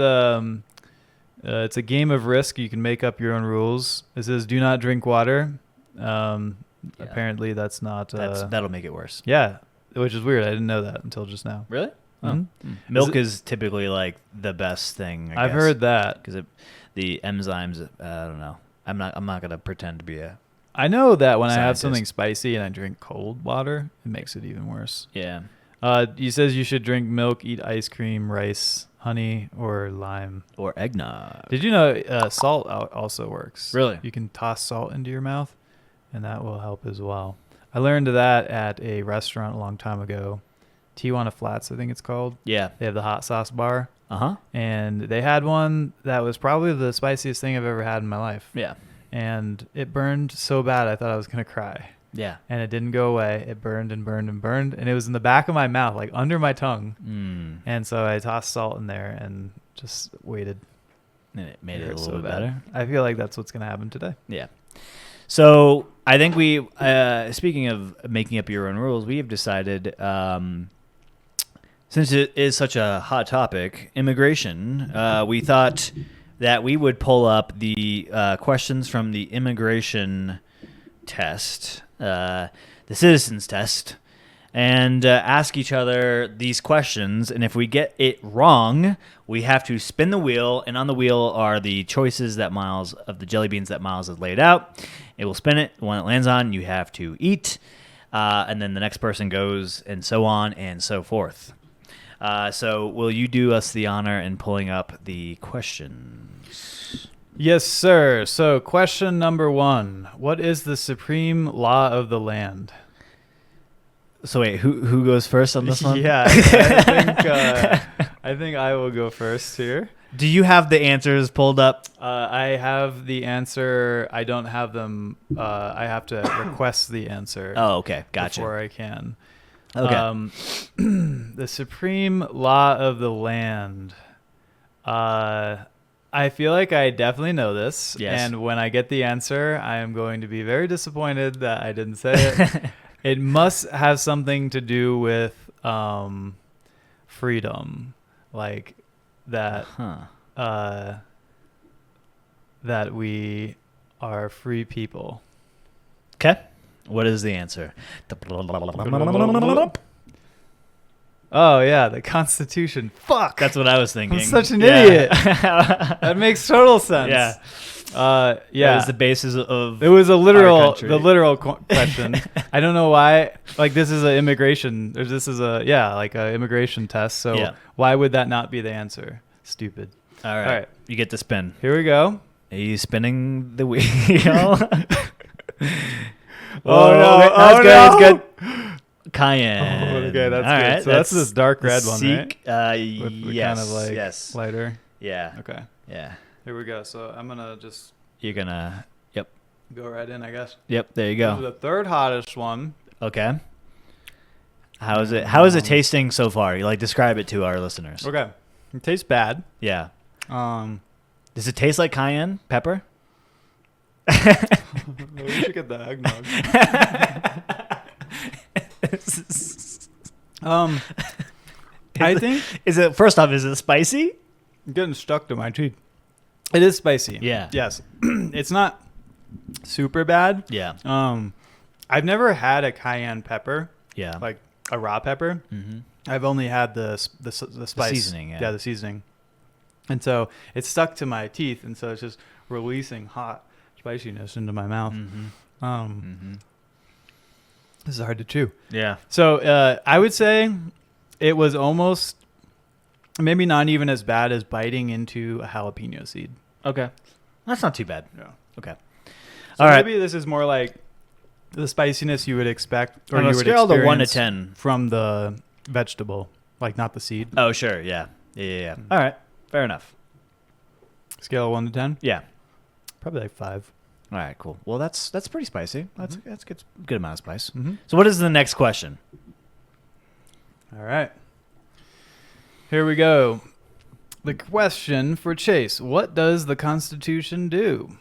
it's a game of Risk. You can make up your own rules. It says do not drink water. Apparently that's not. That'll make it worse. Yeah, which is weird. I didn't know that until just now. Really? Mhm. Milk is typically like the best thing. I've heard that because the enzymes. I don't know. I'm not gonna pretend to be a. I know that when I have Scientist. something spicy and I drink cold water, it makes it even worse. Yeah. He says you should drink milk, eat ice cream, rice, honey, or lime. Or eggnog. Did you know salt also works? Really? You can toss salt into your mouth, and that will help as well. I learned that at a restaurant a long time ago. Tijuana Flats, I think it's called. Yeah. They have the hot sauce bar, And they had one that was probably the spiciest thing I've ever had in my life. Yeah. And it burned so bad I thought I was going to cry. Yeah. And it didn't go away. It burned and burned and burned. And it was in the back of my mouth, like under my tongue. Mm. And so I tossed salt in there and just waited. And it made it a hurt little bit bad. better. I feel like that's what's going to happen today. Yeah. So I think we, speaking of making up your own rules, we have decided, since it is such a hot topic, immigration, we thought that we would pull up the questions from the immigration test, the citizens test, and ask each other these questions. And if we get it wrong, we have to spin the wheel. And on the wheel are the choices that Myles, of the jelly beans that Myles has laid out. It will spin it. The one it lands on, you have to eat. And then the next person goes, and so on and so forth. So will you do us the honor in pulling up the questions? Yes, sir. So question number 1. What is the supreme law of the land? So wait, who goes first on this one? Yeah, I think I will go first here. Do you have the answers pulled up? I have the answer. I don't have them. I have to request the answer. Oh, okay. Gotcha. Before I can. Okay. The supreme law of the land. I feel like I definitely know this. Yes. And when I get the answer, I am going to be very disappointed that I didn't say it. It must have something to do with freedom, like that. That we are free people. Okay. What is the answer? Oh, yeah, the Constitution. Fuck. That's what I was thinking. I'm such an idiot. That makes total sense. Yeah. Yeah. That was the basis of it was the literal country. question. I don't know why. Like, this is an immigration. Or this is an immigration test. So why would that not be the answer? Stupid. All right. You get to spin. Here we go. Are you spinning the wheel? That's good. That's good. Cayenne. Oh, okay, that's all good. right, So that's this dark red one, right? With kind of like lighter. Yeah. Okay. Yeah. Here we go. So I'm gonna just. You're gonna. Yep. Go right in, I guess. Yep. There you This go. is the third hottest one. Okay. How is it? How is it tasting so far? You describe it to our listeners. Okay. It tastes bad. Yeah. Does Does it taste like cayenne pepper? we should get the eggnog. I think is it first off? Is it spicy? I'm getting stuck to my teeth. It is spicy. Yeah. Yes. It's not super bad. Yeah. I've never had a cayenne pepper. Yeah. Like a raw pepper. Mm-hmm. I've only had the spice. The seasoning. Yeah. The seasoning. And so it's stuck to my teeth, and so it's just releasing hot spiciness into my mouth. Mm-hmm. This is hard to chew. Yeah. So I would say it was almost, maybe not even as bad as biting into a jalapeno seed. Okay. That's not too bad. Yeah. Okay. So all right. maybe this is more like the spiciness you would expect, or On you a would scale of 1 to experience 10 from the vegetable, like not the seed. Oh, sure. Yeah. Yeah. All right. Fair enough. Scale of 1 to 10. Yeah. Probably like 5. All right, cool. Well, that's pretty spicy. That's good amount of spice. Mm-hmm. So what is the next question? All right. Here we go. The question for Chase: what does the Constitution do?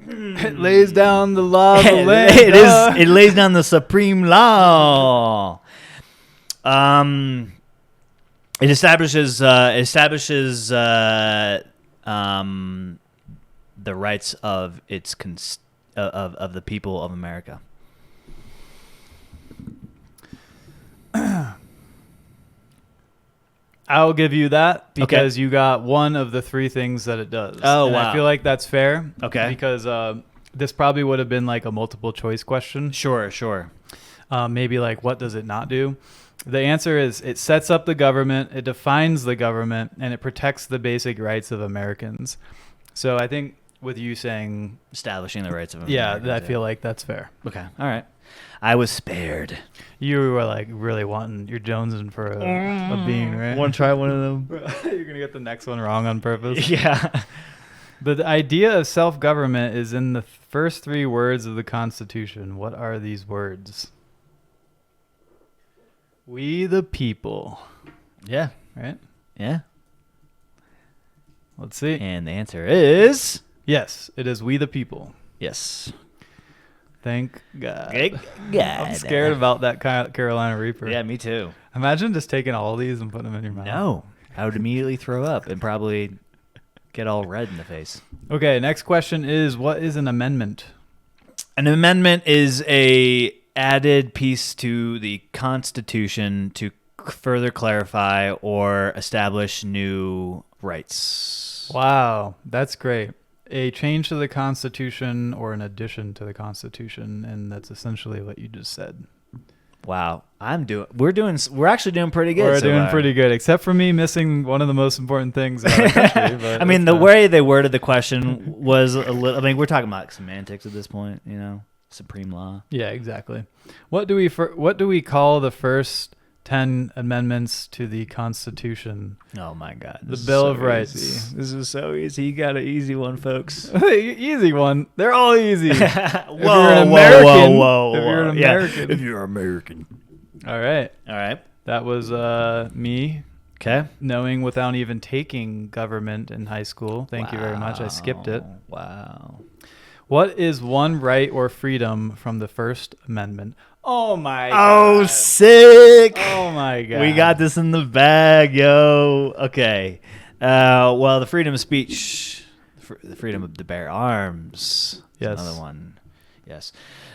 It lays down the law of the land. It lays down the supreme law. It establishes the rights of its of the people of America. I'll give you that because you got one of the 3 things that it does. Oh, and wow. I feel like that's fair. Okay. Because this probably would have been like a multiple choice question. Sure. Maybe like, what does it not do? The answer is it sets up the government, it defines the government, and it protects the basic rights of Americans. So I think with you saying... establishing the rights of Americans. Americans. I feel like that's fair. Okay. All right. I was spared. You were like really wanting, you're jonesing for a bean, right? Want to try one of them? You're going to get the next one wrong on purpose. Yeah. The idea of self-government is in the first 3 words of the Constitution. What are these words? We the people. Yeah. Right? Yeah. Let's see. And the answer is... yes, it is we the people. yes. Thank God. Good God. I'm scared about that Carolina Reaper. Yeah, me too. Imagine just taking all these and putting them in your mouth. No. I would immediately throw up and probably get all red in the face. Okay, next question is, what is an amendment? An amendment is a added piece to the Constitution to further clarify or establish new rights. Wow, that's great. A change to the Constitution or an addition to the Constitution, and that's essentially what you just said. Wow, we're actually doing pretty good. We're doing pretty good, except for me missing one of the most important things in our country. But I mean, the way they worded the question was a little. I mean, we're talking about semantics at this point, supreme law. Yeah, exactly. What do we call the first 10 amendments to the Constitution? Oh my God, the Bill of Rights. This is so easy. You got an easy one, folks. Easy one. They're all easy. Whoa. If you're an American. If you're American. All right. That was me. Okay. Knowing without even taking government in high school. Thank you very much. I skipped it. Wow. What is one right or freedom from the First Amendment? Oh my God. Oh, sick. Oh my God. We got this in the bag, yo. Okay. Well, the freedom of speech, the freedom to bear arms. Yes. Another one. Yes.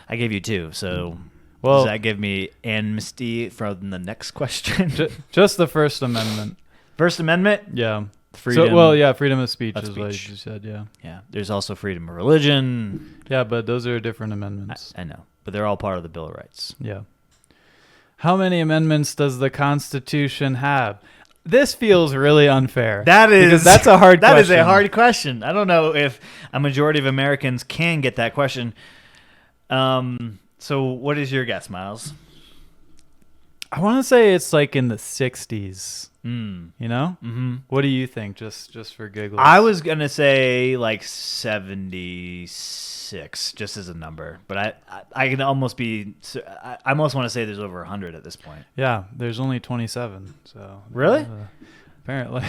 I gave you 2, so well, does that give me amnesty from the next question? Just the First Amendment. First Amendment? Yeah. Freedom. Freedom of speech is what you said, yeah. Yeah. There's also freedom of religion. Yeah, but those are different amendments. I know, but they're all part of the Bill of Rights. Yeah. How many amendments does the Constitution have? This feels really unfair. That's a hard question. That is a hard question. I don't know if a majority of Americans can get that question. So what is your guess, Miles? I want to say it's like in the 60s. You know? Mm-hmm. What do you think, just for giggles? I was going to say like 76, just as a number. But I can almost be... I almost want to say there's over 100 at this point. Yeah, there's only 27. So really? Apparently.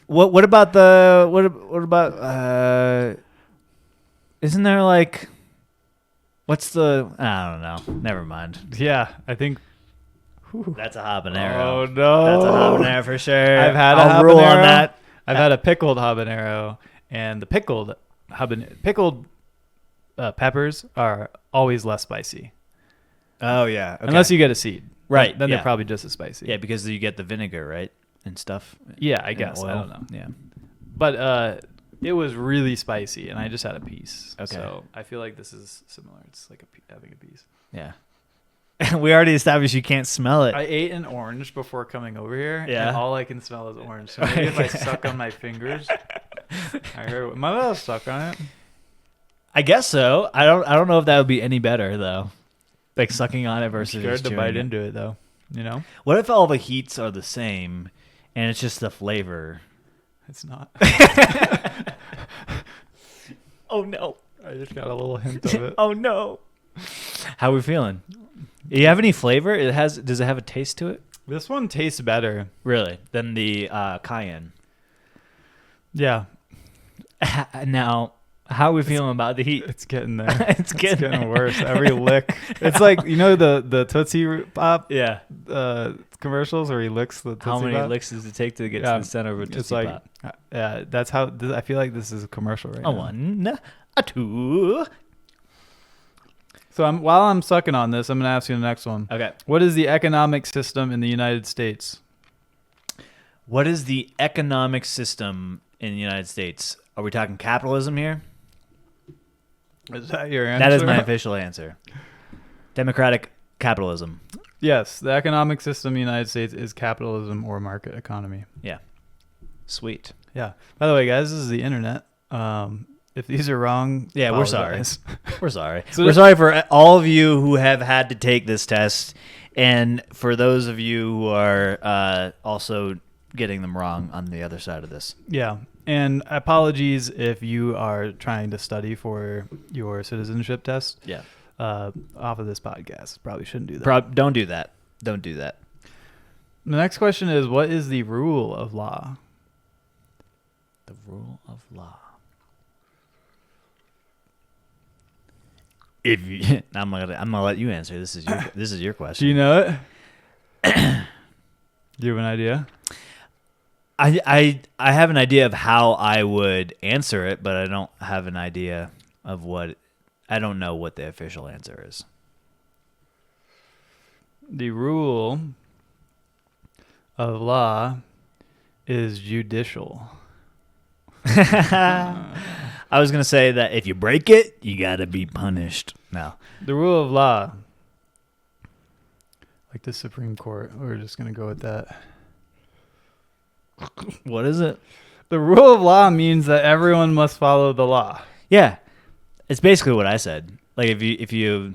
What about the... What about... isn't there like... What's the... I don't know. Never mind. Yeah, I think... That's a habanero. Oh no, that's a habanero for sure. I've had I'll a rule habanero. on that. I've had a pickled habanero, and the pickled peppers are always less spicy. Oh yeah, okay. Unless you get a seed, right? Then they're probably just as spicy. Yeah, because you get the vinegar, right, and stuff. Yeah, I guess. Oil. I don't know. Yeah, but it was really spicy, and I just had a piece. Okay, so I feel like this is similar. It's like having a piece. Yeah. We already established you can't smell it. I ate an orange before coming over here, yeah. and all I can smell is orange. So maybe if I suck on my fingers, I heard my mouth stuck on it. I guess so. I don't know if that would be any better though, like sucking on it versus I'm scared just to bite it. into it though. You know. What if all the heats are the same, and it's just the flavor? It's not. Oh no. I just got a little hint of it. Oh no. How are we feeling? Do you have any flavor? Does it have a taste to it? This one tastes better. Really? Than the cayenne. Yeah, Now, how are we feeling about the heat? it's getting there. It's getting worse. Every lick. It's like, the Tootsie Pop Yeah. commercials where he licks the Tootsie How many Pop. licks does it take to get Yeah, to the center of a Tootsie It's like, Pop? that's how, I feel like this is a commercial right A now. 1, a 2. So while I'm sucking on this, I'm going to ask you the next one. Okay. What is the economic system in the United States? What is the economic system in the United States? Are we talking capitalism here? Is that your answer? That is my official answer. Democratic capitalism. Yes, the economic system in the United States is capitalism or market economy. Yeah. Sweet. Yeah. By the way, guys, this is the internet. If these are wrong, Yeah, we're sorry. apologize. We're sorry. So We're sorry for all of you who have had to take this test, and for those of you who are also getting them wrong on the other side of this. Yeah. And apologies if you are trying to study for your citizenship test Yeah. off of this podcast. Probably shouldn't do that. Don't do that. Don't do that. The next question is, what is the rule of law? The rule of law. If you, I'm gonna let you answer. This is your Do question. you know it? Do you have an idea? I have an idea of how I would answer it, but I don't have an idea of what. I don't know what the official answer is. The rule of law is judicial. I was gonna say that if you break it, you gotta be punished. No. The rule of law, like the Supreme Court, we're just going to go with that. What is it? The rule of law means that everyone must follow the law. Yeah, it's basically what I said. Like if you,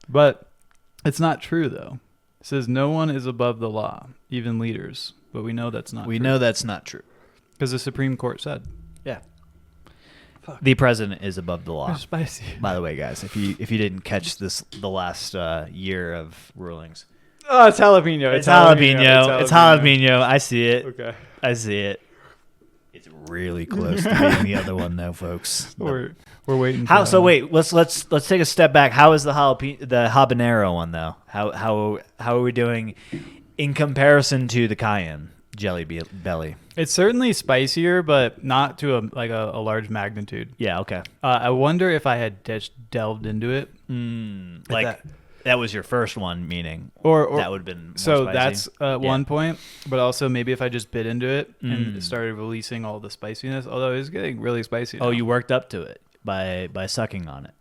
But it's not true, though. It says no one is above the law, even leaders. But we know that's not we true. know that's not true. Because the Supreme Court said. Yeah. The president is above the law. They're spicy. By the way, guys, if you didn't catch the last year of rulings, Oh, it's jalapeno. it's jalapeno. It's jalapeno. I see it. Okay. I see it. It's really close to being the other one, though, folks. We're waiting. How? For So wait, let's take a step back. How is the habanero one though? How are we doing in comparison to the cayenne jelly belly? It's certainly spicier, but not to a large magnitude. Yeah. Okay. I wonder if I had delved into it. Like that was your first one, meaning Or that would have been more so spicy. that's one point, but also maybe if I just bit into it and started releasing all the spiciness, although it's getting really spicy now. Oh, you worked up to it by sucking on it.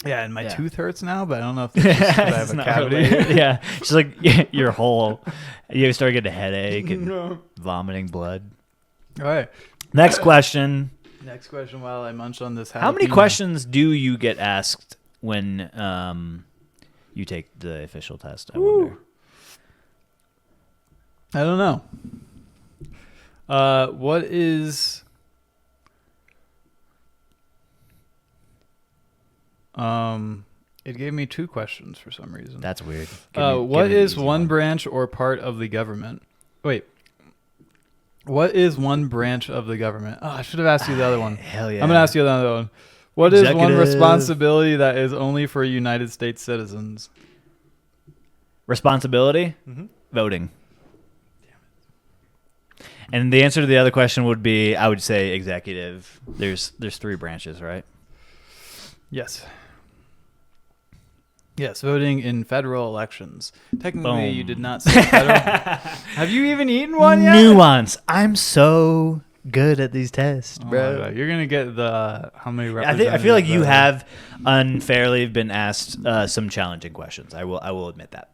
Yeah, and my Yeah. tooth hurts now, but I don't know if it's just 'cause I have It's a not cavity. related. Yeah, just like your whole, you start getting a headache and vomiting blood. All right. Next question. Next question while I munch on this. How many jalapeno. questions do you get asked when you take the official test? I wonder. I don't know. What is it gave me two questions for some reason. That's weird. What is one branch or part of the government? Wait. What is one branch of the government? Oh, I should have asked you the other one. Hell yeah. I'm going to ask you the other one. What is one Executive. responsibility that is only for United States citizens? Responsibility? Mm-hmm. Voting. And the answer to the other question would be, I would say executive. There's three branches, right? Yes. Yes, voting in federal elections. Technically, you Boom. did not say federal. Have you even eaten one yet? Nuance. I'm so good at these tests, Oh my bro. God. You're gonna get the how many I representatives? feel like you that- have unfairly been asked some challenging questions. I will admit that.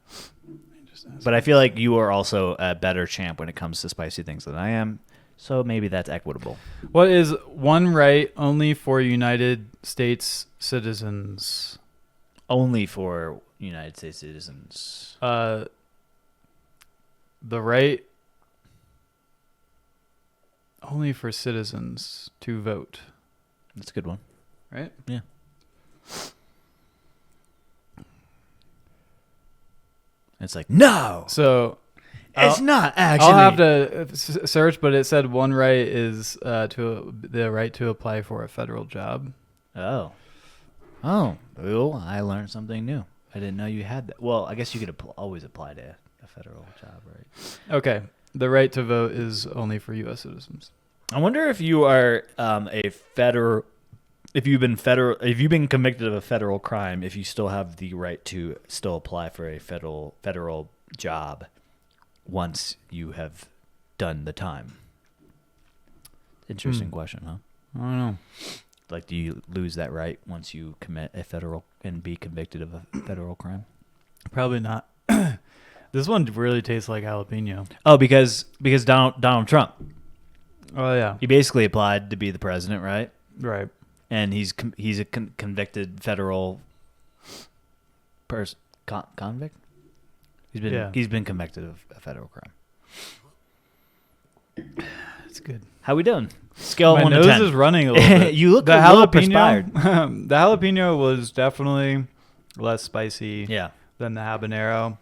But I feel like you are also a better champ when it comes to spicy things than I am. So maybe that's equitable. What is one right only for United States citizens? Only for United States citizens. The right only for citizens to vote. That's a good one. right? Yeah. It's like, no, So it's not actually. I'll have to search, but it said one right is the right to apply for a federal job. Oh, well, I learned something new. I didn't know you had that. Well, I guess you could always apply to a federal job, right? Okay, the right to vote is only for U.S. citizens. I wonder if you are if you've been convicted of a federal crime, if you still have the right to still apply for a federal job once you have done the time. Interesting question, huh? I don't know. Like, do you lose that right once you commit a federal and be convicted of a federal crime? Probably not. This one really tastes like jalapeno. Oh, because Donald Trump, Oh yeah, he basically applied to be the president, right? right. And he's a convicted federal convict. He's been convicted of a federal crime. That's good. How we doing? Scale My 1 nose to 10. is running a little bit. You look the a little jalapeno. perspired. The jalapeno was definitely less spicy Yeah. than the habanero.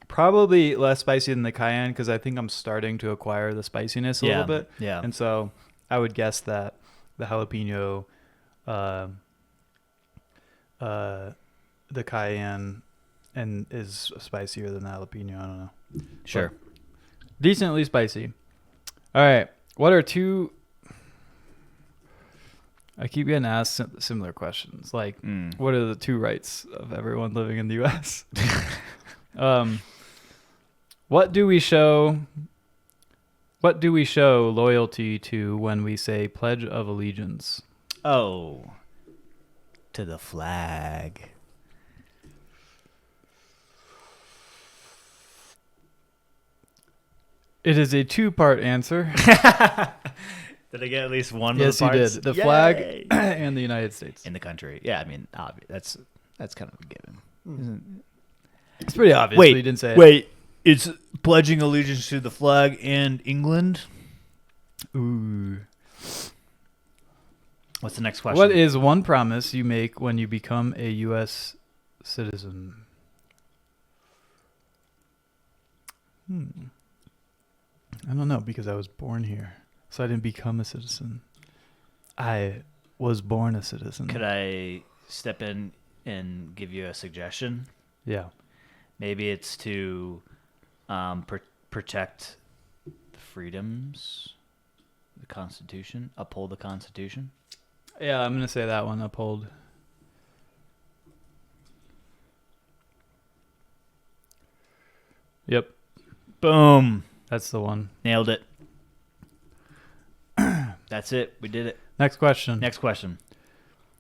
Probably less spicy than the cayenne because I think I'm starting to acquire the spiciness a little bit. Yeah. And so I would guess that the jalapeno, the cayenne, and is spicier than the jalapeno. I don't know. Sure. But decently spicy. All right. What are two? I keep getting asked similar questions. Like, what are the two rights of everyone living in the U.S.? What do we show loyalty to when we say Pledge of Allegiance? Oh, to the flag. It is a two-part answer. Did I get at least one Yes, of the you parts? did. The Yay! flag and the United States. In the country. Yeah, I mean, that's kind of a given. It's pretty obvious. Wait, but you didn't say it. Wait, it's pledging allegiance to the flag and England? Ooh. What's the next question? What is one promise you make when you become a U.S. citizen? I don't know because I was born here, so I didn't become a citizen. I was born a citizen. Could I step in and give you a suggestion? Yeah. Maybe it's to protect the freedoms, the Constitution, uphold the Constitution. Yeah, I'm going to say that one, uphold. Yep, Boom. that's the one. Nailed it. That's it. We did it. Next question. Next question.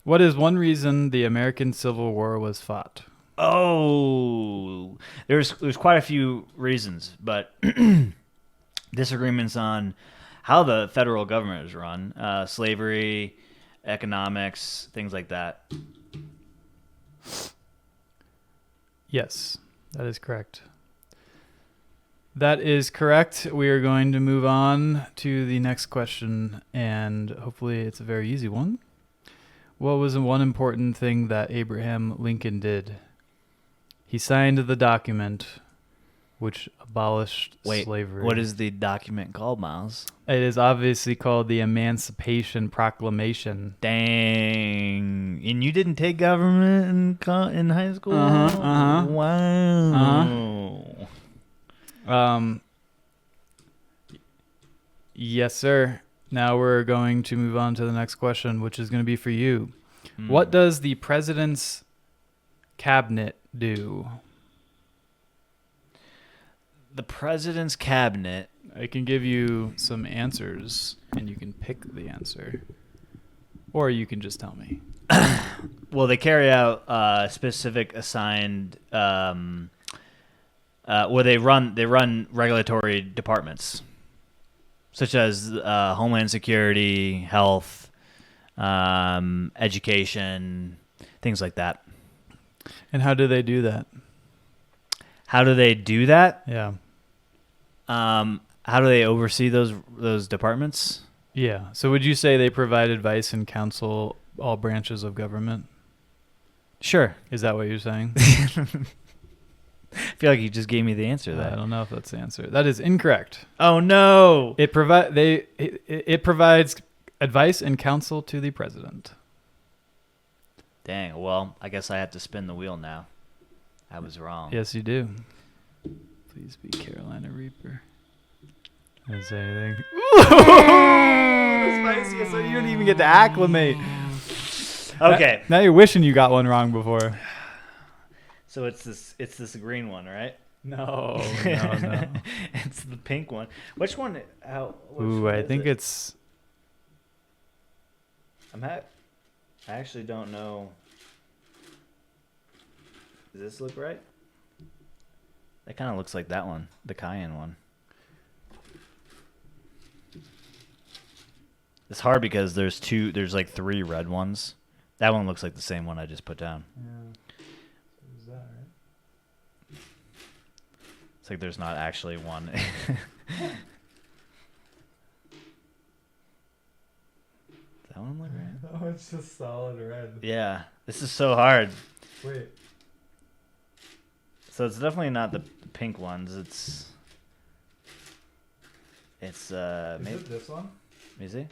What is one reason the American Civil War was fought? Oh, there's quite a few reasons, but disagreements on how the federal government is run, slavery, economics, things like that. Yes, that is correct. That is correct. We are going to move on to the next question, and hopefully it's a very easy one. What was the one important thing that Abraham Lincoln did? He signed the document which abolished slavery. What is the document called, Miles? It is obviously called the Emancipation Proclamation. Dang. And you didn't take government in high school? Wow. Yes, sir. Now we're going to move on to the next question, which is going to be for you. What does the president's cabinet do? The president's cabinet. I can give you some answers, and you can pick the answer. Or you can just tell me. Well, they carry out specific assigned. Well, they run regulatory departments, such as Homeland Security, health, education, things like that. And how do they do that? How do they do that? Yeah. How do they oversee those departments? Yeah. So would you say they provide advice and counsel all branches of government. Sure. Is that what you're saying? I feel like you just gave me the answer to I that. don't know if that's the answer. That is incorrect. Oh no! It provides advice and counsel to the president. Dang. Well, I guess I have to spin the wheel now. I was wrong. Yes, you do. Please be Carolina Reaper. I didn't say anything. Spicy, so you didn't even get to acclimate. Okay. Now you're wishing you got one wrong before. So it's this green one, right? No. It's the pink one. Which one? Ooh, I think it's. I actually don't know. Does this look right? That kind of looks like that one, the cayenne one. It's hard because there's like 3 red ones. That one looks like the same one I just put down. Yeah. Is that right? It's like there's not actually one. That one look right? No, it's just solid red. Yeah, this is so hard. Wait. So it's definitely not the pink ones. It's maybe it this one? let me see.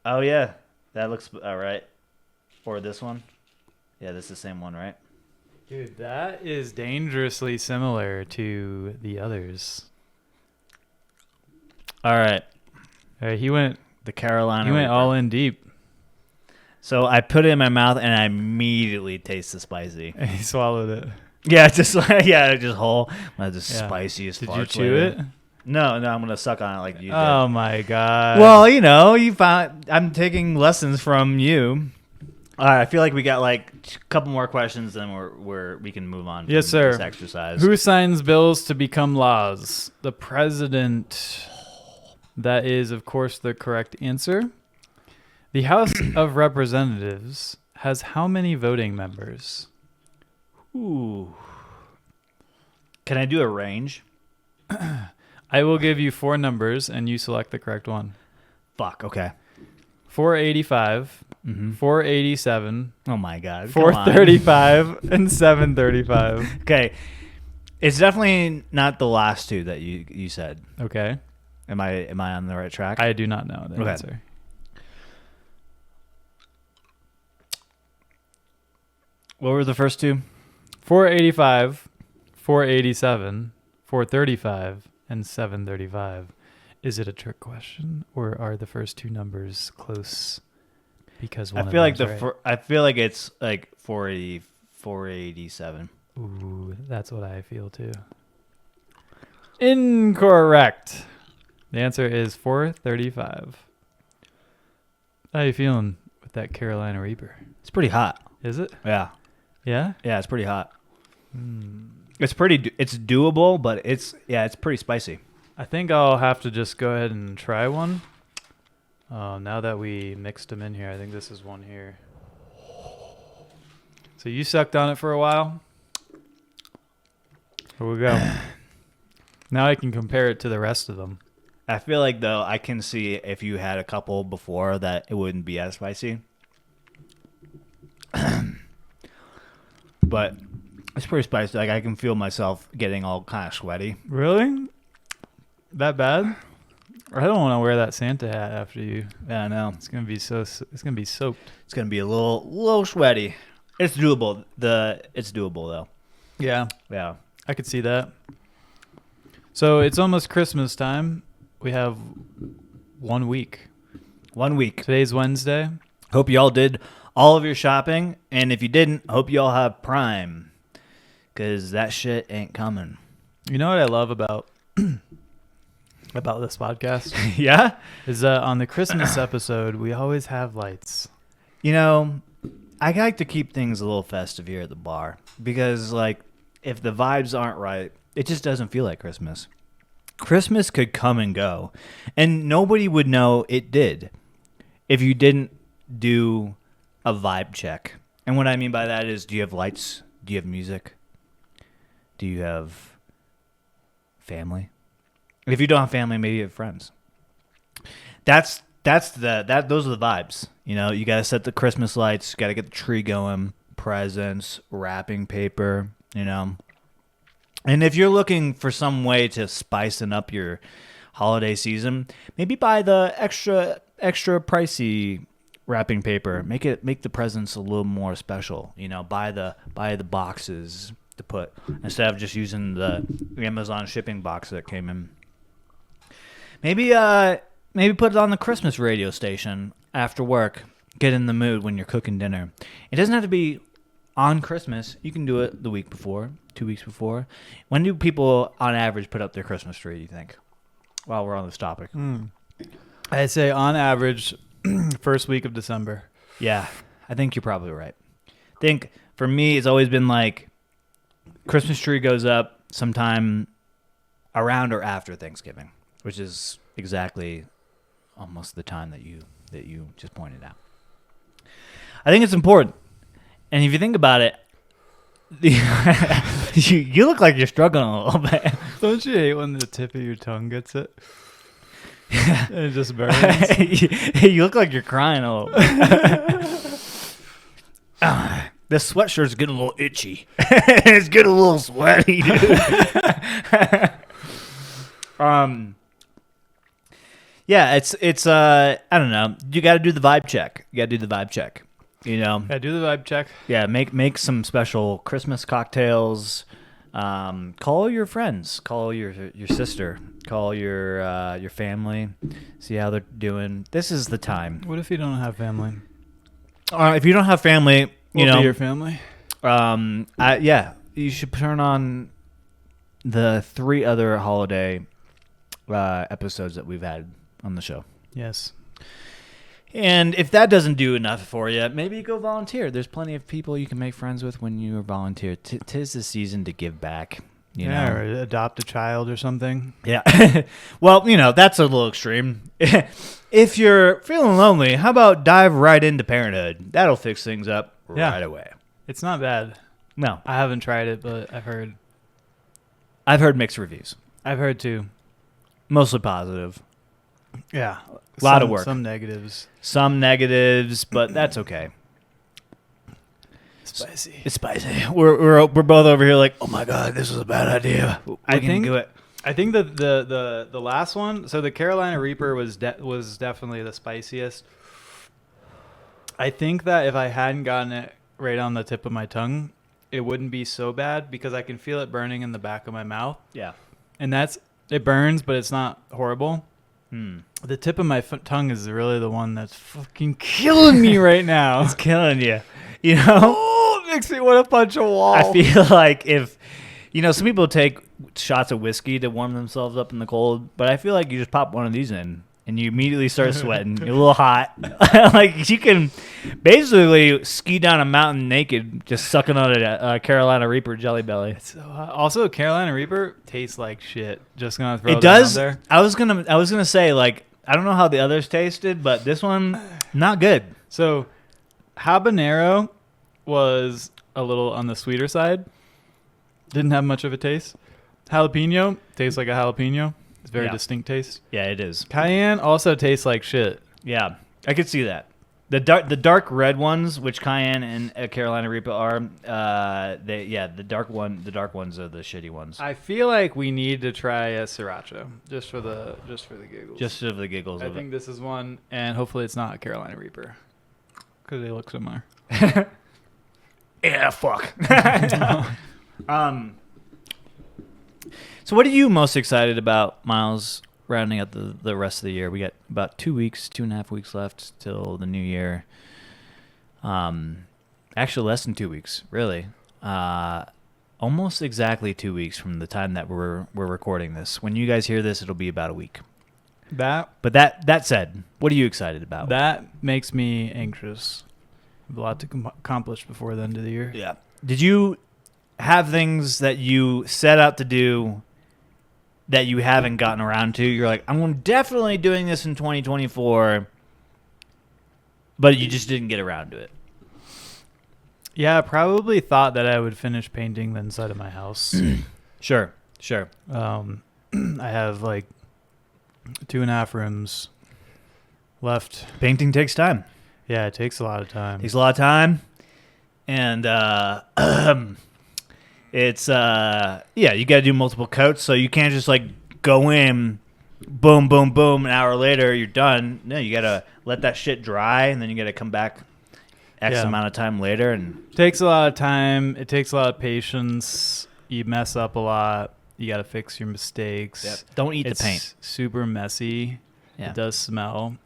Oh yeah, that looks all right. Or this one. Yeah, this is the same one, right? Dude, that is dangerously similar to the others. All right, He went the Carolina. He went Reaper. all in deep. So I put it in my mouth and I immediately taste the spicy. And he swallowed it. Yeah, just whole. The spiciest. Did fart you chew flavor. it? No, I'm gonna suck on it like you did. Oh my god. Well, you found. I'm taking lessons from you. I feel like we got like a couple more questions, then we can move on. Yes, from sir. This exercise. Who signs bills to become laws? The president. That is, of course, the correct answer. The House of Representatives has how many voting members? Ooh. Can I do a range? I will give you 4 numbers, and you select the correct one. Fuck. Okay. 485, 487, Oh my god. Come on. 435, and 735. Okay. It's definitely not the last 2 that you said. Okay. Am I on the right track? I do not know the Okay. answer. What were the first 2? 485, 487, 435, and 735. Is it a trick question, or are the first 2 numbers close? Because one I feel like them's right? I feel like it's like 480, 487. Ooh, that's what I feel too. Incorrect. The answer is 435. How you feeling with that Carolina Reaper? It's pretty hot. Is it? Yeah. Yeah? Yeah, it's pretty hot. It's doable, but it's pretty spicy. I think I'll have to just go ahead and try one. Now that we mixed them in here, I think this is one here. So you sucked on it for a while. Here we go. Now I can compare it to the rest of them. I feel like though I can see if you had a couple before that it wouldn't be as spicy. But it's pretty spicy. Like I can feel myself getting all kind of sweaty. Really? That bad? I don't want to wear that Santa hat after you. Yeah, I know. It's gonna be It's gonna be soaked. It's gonna be a little sweaty. It's doable. It's doable though. Yeah, Yeah. I could see that. So it's almost Christmas time. We have 1 week. 1 week. Today's Wednesday. Hope y'all did all of your shopping, and if you didn't, hope y'all have Prime, cause that shit ain't coming. You know what I love about this podcast Yeah. is that on the Christmas episode we always have lights. You know, I like to keep things a little festive here at the bar because, like, if the vibes aren't right, it just doesn't feel like Christmas. Christmas could come and go, and nobody would know it did if you didn't do a vibe check. And what I mean by that is, do you have lights? Do you have music? Do you have family? If you don't have family, maybe you have friends. That's those are the vibes. You know, you gotta set the Christmas lights, gotta get the tree going, presents, wrapping paper, you know. And if you're looking for some way to spicing up your holiday season, maybe buy the extra pricey wrapping paper. Make the presents a little more special. You know, buy the boxes to put instead of just using the Amazon shipping box that came in. Maybe put it on the Christmas radio station after work. Get in the mood when you're cooking dinner. It doesn't have to be on Christmas. You can do it the week before, 2 weeks before. When do people, on average, put up their Christmas tree, you think? While we're on this topic. I'd say on average, first week of December. Yeah, I think you're probably right. I think for me, it's always been like Christmas tree goes up sometime around or after Thanksgiving, which is exactly almost the time that you just pointed out. I think it's important. And if you think about it, you look like you're struggling a little bit. Don't you hate when the tip of your tongue gets it? And it just burns. You look like you're crying a little bit. This sweatshirt's getting a little itchy. It's getting a little sweaty, dude. Yeah, it's I don't know. You got to do the vibe check. You know. Yeah, do the vibe check. Yeah, make some special Christmas cocktails. Call your friends. Call your sister. Call your family. See how they're doing. This is the time. What if you don't have family? If you don't have family, you know be your family. You should turn on the 3 other holiday episodes that we've had on the show. Yes. And if that doesn't do enough for you, maybe go volunteer. There's plenty of people you can make friends with when you volunteer. 'Tis the season to give back. You know? Or adopt a child or something. Yeah. Well, you know, that's a little extreme. If you're feeling lonely, how about dive right into parenthood? That'll fix things up right away. It's not bad. No. I haven't tried it, but I've heard. I've heard mixed reviews. I've heard too. Mostly positive. Yeah. A lot of work. Some negatives. Some negatives, but that's okay. Spicy. It's spicy. We're both over here like, oh my god, this is a bad idea. I think that the last one. So the Carolina Reaper was definitely the spiciest. I think that if I hadn't gotten it right on the tip of my tongue, it wouldn't be so bad because I can feel it burning in the back of my mouth. Yeah, and it burns, but it's not horrible. The tip of my tongue is really the one that's fucking killing me right now. It's killing you. You know? Oh, it makes me want to punch a wall. I feel like if, you know, some people take shots of whiskey to warm themselves up in the cold, but I feel like you just pop one of these in and you immediately start sweating. You're a little hot. Like you can basically ski down a mountain naked, just sucking on a Carolina Reaper Jelly Belly. It's so hot. Also, Carolina Reaper tastes like shit. Just gonna throw it does. Out there. I was gonna say, like, I don't know how the others tasted, but this one not good. So habanero was a little on the sweeter side. Didn't have much of a taste. Jalapeno tastes like a jalapeno. It's very distinct taste. Yeah, it is. Cayenne also tastes like shit. Yeah, I could see that. The dark red ones, which Cayenne and Carolina Reaper are, the dark ones are the shitty ones. I feel like we need to try a sriracha just for the giggles. Just for the giggles. I think this is one, and hopefully it's not a Carolina Reaper because they look similar. Yeah, fuck. So what are you most excited about, Miles, rounding out the rest of the year? We got about 2.5 weeks left till the new year. Actually less than 2 weeks, really. Almost exactly 2 weeks from the time that we're recording this. When you guys hear this, it'll be about a week. But that said, what are you excited about? That makes me anxious. I have a lot to accomplish before the end of the year. Yeah. Did you have things that you set out to do that you haven't gotten around to? You're like, I'm definitely doing this in 2024, but you just didn't get around to it. Yeah, I probably thought that I would finish painting the inside of my house. Sure. I have like 2.5 rooms left. Painting takes time. Yeah, it takes a lot of time. Takes a lot of time, and it's you got to do multiple coats, so you can't just like go in, boom, boom, boom. An hour later, you're done. No, you got to let that shit dry, and then you got to come back X amount of time later, and takes a lot of time. It takes a lot of patience. You mess up a lot. You got to fix your mistakes. Yep. Don't eat the paint. It's super messy. Yeah. It does smell.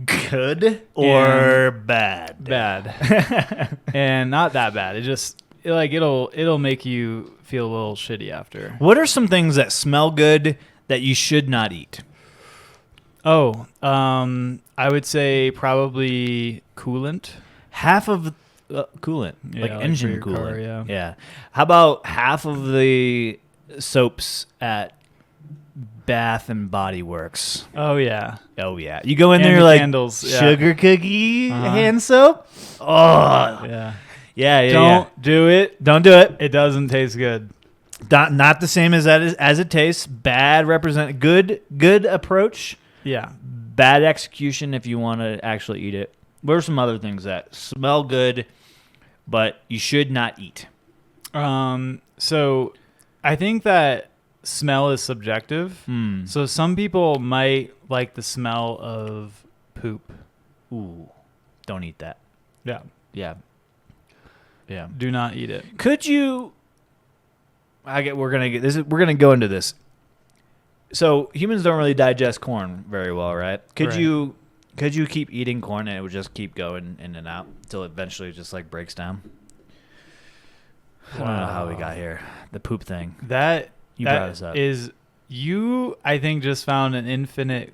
Good or bad? Bad. And not that bad. It'll make you feel a little shitty after. What are some things that smell good that you should not eat? Oh, I would say probably coolant. Half of coolant, Yeah, like like engine for your coolant. car, Yeah. How about half of the soaps at Bath and Body Works? Oh yeah. Oh yeah. You go in And there, the you're like candles, yeah. sugar cookie hand soap. Oh Yeah. yeah. Don't do it. Don't do it. It doesn't taste good. Not the same as it tastes. Bad represent good approach. Yeah. Bad execution if you want to actually eat it. What are some other things that smell good, but you should not eat? So I think that smell is subjective. So some people might like the smell of poop. Ooh, don't eat that. Yeah. Yeah. Yeah. Do not eat it. Could you? We're gonna go into this. So humans don't really digest corn very well, right? Could you keep eating corn and it would just keep going in and out until eventually it just like breaks down? I don't know how we got here. The poop thing. That brought us up. I think just found an infinite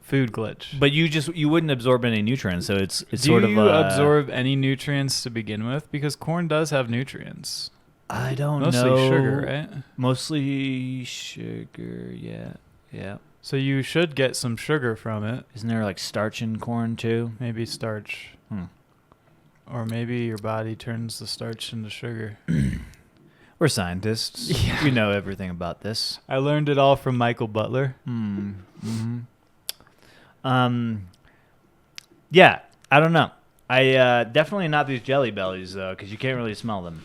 food glitch. But you wouldn't absorb any nutrients, so it's Do sort of you absorb any nutrients to begin with? Because corn does have nutrients. I don't know. Mostly sugar, right? Mostly sugar, yeah. So you should get some sugar from it. Isn't there like starch in corn too? Maybe starch. Or maybe your body turns the starch into sugar. We're scientists. Yeah. We know everything about this. I learned it all from Michael Butler. Yeah, I don't know. I definitely not these Jelly Bellies though, because you can't really smell them.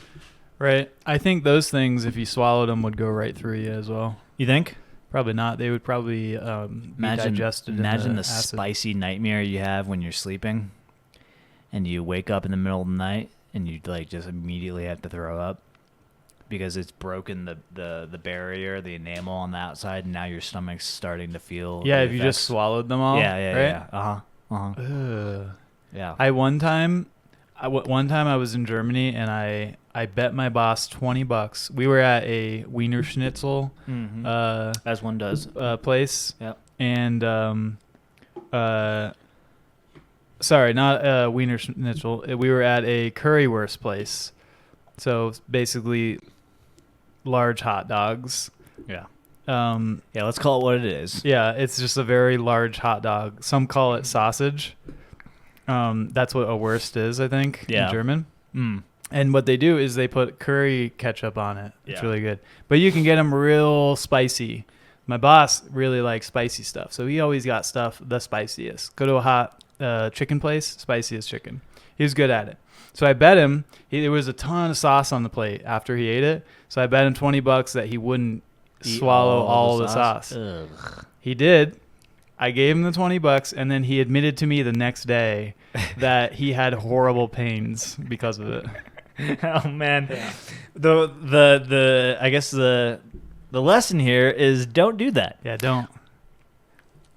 Right. I think those things, if you swallowed them, would go right through you as well. You think? Probably not. They would probably be digested. Imagine the acid. spicy nightmare you have when you're sleeping, and you wake up in the middle of the night and you like just immediately have to throw up because it's broken the barrier, the enamel on the outside, and now your stomach's starting to feel. Yeah, the if you just effects. swallowed them all. Yeah. Right? Yeah. One time I was in Germany and I bet my boss $20. We were at a Wiener Schnitzel As one does. place. Yep. And sorry, not Wiener Schnitzel. We were at a currywurst place. So basically large hot dogs. Yeah. Yeah, let's call it what it is. Yeah, it's just a very large hot dog. Some call it sausage. That's what a wurst is, I think, in German. And what they do is they put curry ketchup on it. It's really good. But you can get them real spicy. My boss really likes spicy stuff, so he always got stuff the spiciest. Go to a hot chicken place, spiciest chicken. He was good at it. So I bet him, there was a ton of sauce on the plate after he ate it. So I bet him $20 that he wouldn't swallow all the sauce. Ugh. He did. I gave him the $20, and then he admitted to me the next day that he had horrible pains because of it. Oh man, the I guess the lesson here is don't do that. Yeah,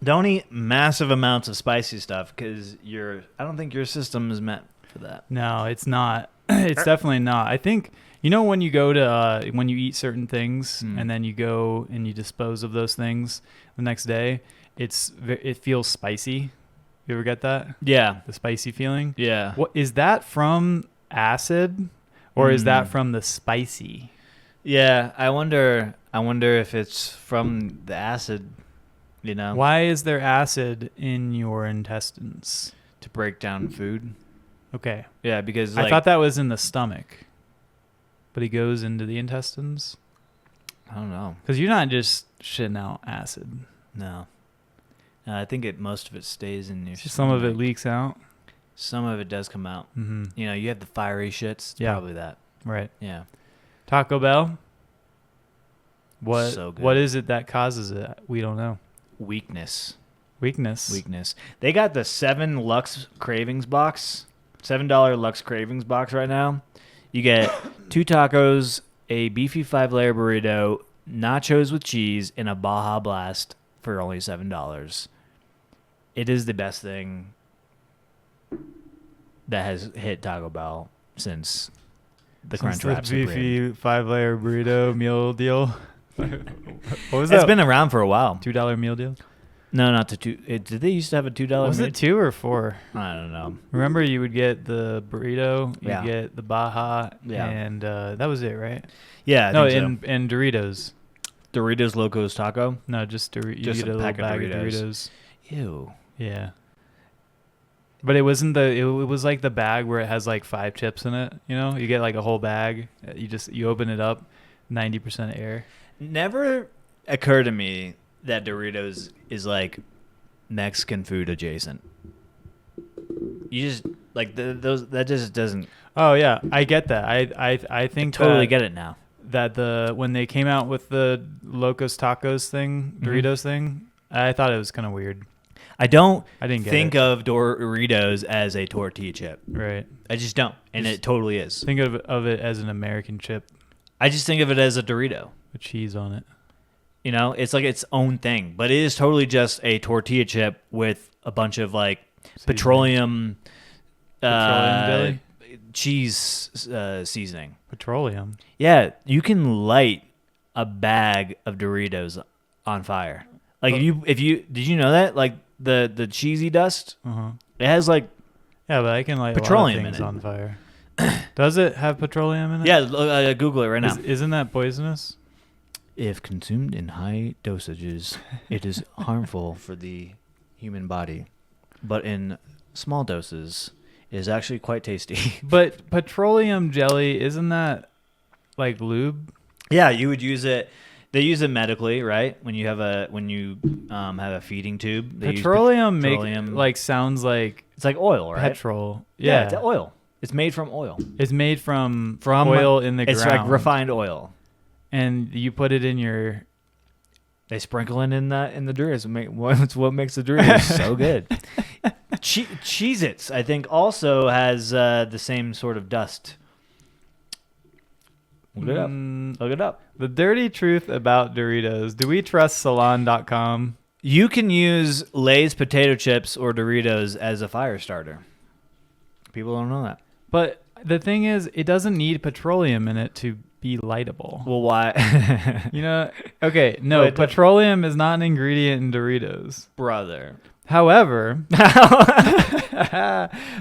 don't eat massive amounts of spicy stuff because I don't think your system is meant for that. No, it's not. It's definitely not. I think when you go to when you eat certain things and then you go and you dispose of those things the next day, it feels spicy. You ever get that? Yeah, the spicy feeling. Yeah. What is that from? Acid, or is that from the spicy? Yeah, I wonder if it's from the acid. Why is there acid in your intestines? To break down food. Okay. Yeah, because I thought that was in the stomach, but it goes into the intestines. I don't know, because you're not just shitting out acid. No. I think most of it stays in your Some of it stomach. leaks out. Some of it does come out. Mm-hmm. You know, you have the fiery shits. It's Yeah. probably that. Right. Yeah. Taco Bell. So good. What is it that causes it? We don't know. Weakness. Weakness. They got the $7 Lux Cravings box. $7 Lux Cravings box right now. You get 2 tacos, a beefy 5-layer burrito, nachos with cheese, and a Baja Blast for only $7. It is the best thing that has hit Taco Bell since the Crunchwrap Supreme. Beefy 5-layer burrito meal deal. What was It's that? been around for a while. $2 meal deal. No, not the two. Did they used to have a $2? Was it 2 or 4? I don't know. Remember, you would get the burrito, you Yeah. get the Baja, Yeah. and that was it, right? Yeah, I think so. and Doritos. Doritos Locos Taco. No, just you Just get a a little pack of bag of Doritos. Doritos. Ew. Yeah. But it wasn't it was like the bag where it has like 5 chips in it, you know? You get like a whole bag. You open it up, 90% air. Never occurred to me that Doritos is like Mexican food adjacent. You just like those. That just doesn't. Oh yeah, I get that. I think Totally get it now. that when they came out with the Locos Tacos thing, Doritos thing, I thought it was kind of weird. I don't I didn't get think it. of Doritos as a tortilla chip. Right. I just don't, and it totally is. Think of it as an American chip I just think of it as a Dorito. with cheese on it. You know, it's like its own thing, but it is totally just a tortilla chip with a bunch of like petroleum Petroleum cheese seasoning. Petroleum. Yeah, you can light a bag of Doritos on fire. Like if you did you know that? Like the cheesy dust, Uh-huh. it has like Yeah, but I can light Petroleum a lot in of things it. on fire. Does it have petroleum in it? yeah. Google it right now. Isn't that poisonous? If consumed in high dosages, it is harmful for the human body, but in small doses, it is actually quite tasty. But petroleum jelly, isn't that like lube? Yeah, you would use it. They use it medically, right? When you have a have a feeding tube, they use Petroleum petroleum. like sounds like It's like oil, right? petrol. Yeah, Yeah, it's oil. It's made from oil. it's made from oil in the It's ground. like refined oil. And you put it in your. They sprinkle it in the Doritos. It's what makes the Doritos so good. Cheez-Its, I think, also has the same sort of dust. Look it up. Look it up. The dirty truth about Doritos. Do we trust Salon.com? You can use Lay's potato chips or Doritos as a fire starter. People don't know that. But the thing is, it doesn't need petroleum in it to be lightable. Well, why? You know, okay, no, Wait, petroleum is not an ingredient in Doritos. Brother. However,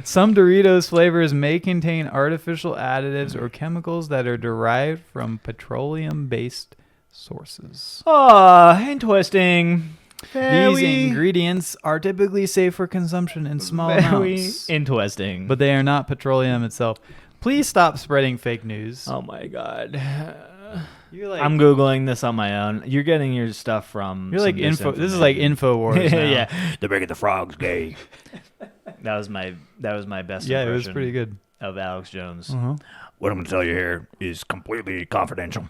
some Doritos flavors may contain artificial additives or chemicals that are derived from petroleum-based sources. Oh, interesting. These ingredients are typically safe for consumption in small amounts, interesting. but they are not petroleum itself. Please stop spreading fake news. Oh my god. You're like, I'm Googling this on my own. You're getting your stuff from you're like some info. This is like misinformation. InfoWars now. Yeah. They're making the frogs gay. That was my best Yeah, it was impression pretty good. of Alex Jones. Uh-huh. What I'm going to tell you here is completely confidential.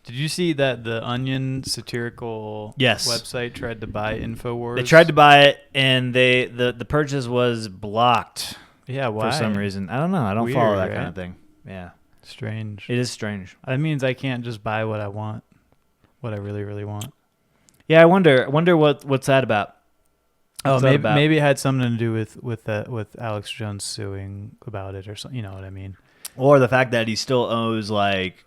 Did you see that the Onion satirical Yes. website tried to buy InfoWars? They tried to buy it and the purchase was blocked Yeah, why? for some reason. I don't know. I don't Weird, follow that right? kind of thing. Yeah. Strange. It is strange. That means I can't just buy what I want, what I really, really want. Yeah, I wonder what's that about. Oh, What's that maybe about? maybe it had something to do with Alex Jones suing about it or something. You know what I mean? Or the fact that he still owes like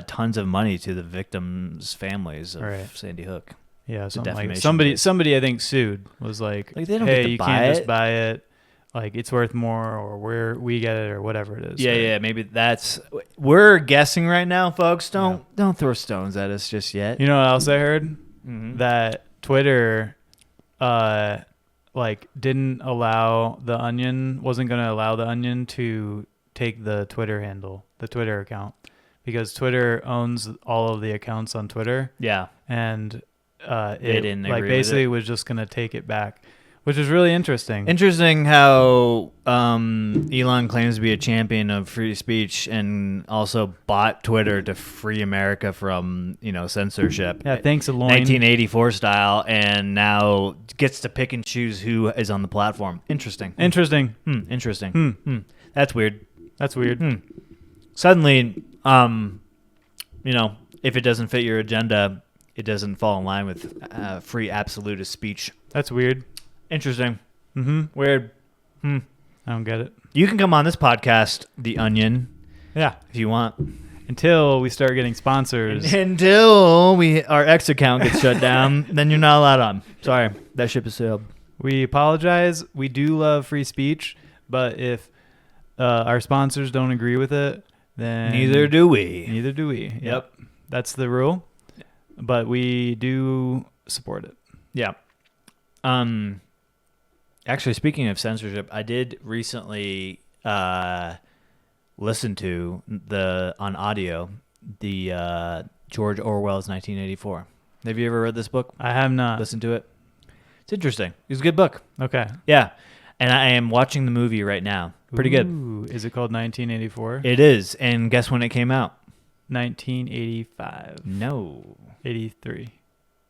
tons of money to the victims' families of Right. Sandy Hook. Yeah, something like defamation somebody. case. Somebody I think sued was like, Like, they don't hey, get to you buy can't it. just buy it. Like it's worth more, or we get it, or whatever it is. Yeah, right? yeah, maybe that's. We're guessing right now, folks. Don't throw stones at us just yet. You know what else I heard? Mhm. That Twitter, like didn't allow the Onion, wasn't going to allow the Onion to take the Twitter handle, the Twitter account, because Twitter owns all of the accounts on Twitter, Yeah, and it didn't like agree with basically it. was just going to take it back, which is really interesting. Interesting how Elon claims to be a champion of free speech and also bought Twitter to free America from, censorship. Yeah, thanks, Elon. 1984 style, and now gets to pick and choose who is on the platform. Interesting. Interesting. Interesting. That's weird. That's weird. Suddenly, if it doesn't fit your agenda, it doesn't fall in line with free absolutist speech. That's weird. Interesting. Weird. I don't get it. You can come on this podcast, The Onion, Yeah. if you want. Until we start getting sponsors. Until our X account gets shut down, then you're not allowed on. Sorry, that ship has sailed. We apologize. We do love free speech, but if our sponsors don't agree with it, then Neither do we. Neither do we. Yep. That's the rule. But we do support it. Yeah. Actually, speaking of censorship, I did recently listen to on audio the George Orwell's 1984. Have you ever read this book? I have not. Listened to it? It's interesting. It's a good book. Okay. Yeah. And I am watching the movie right now. Pretty good. Is it called 1984? It is. And guess when it came out? 1985. No. 83.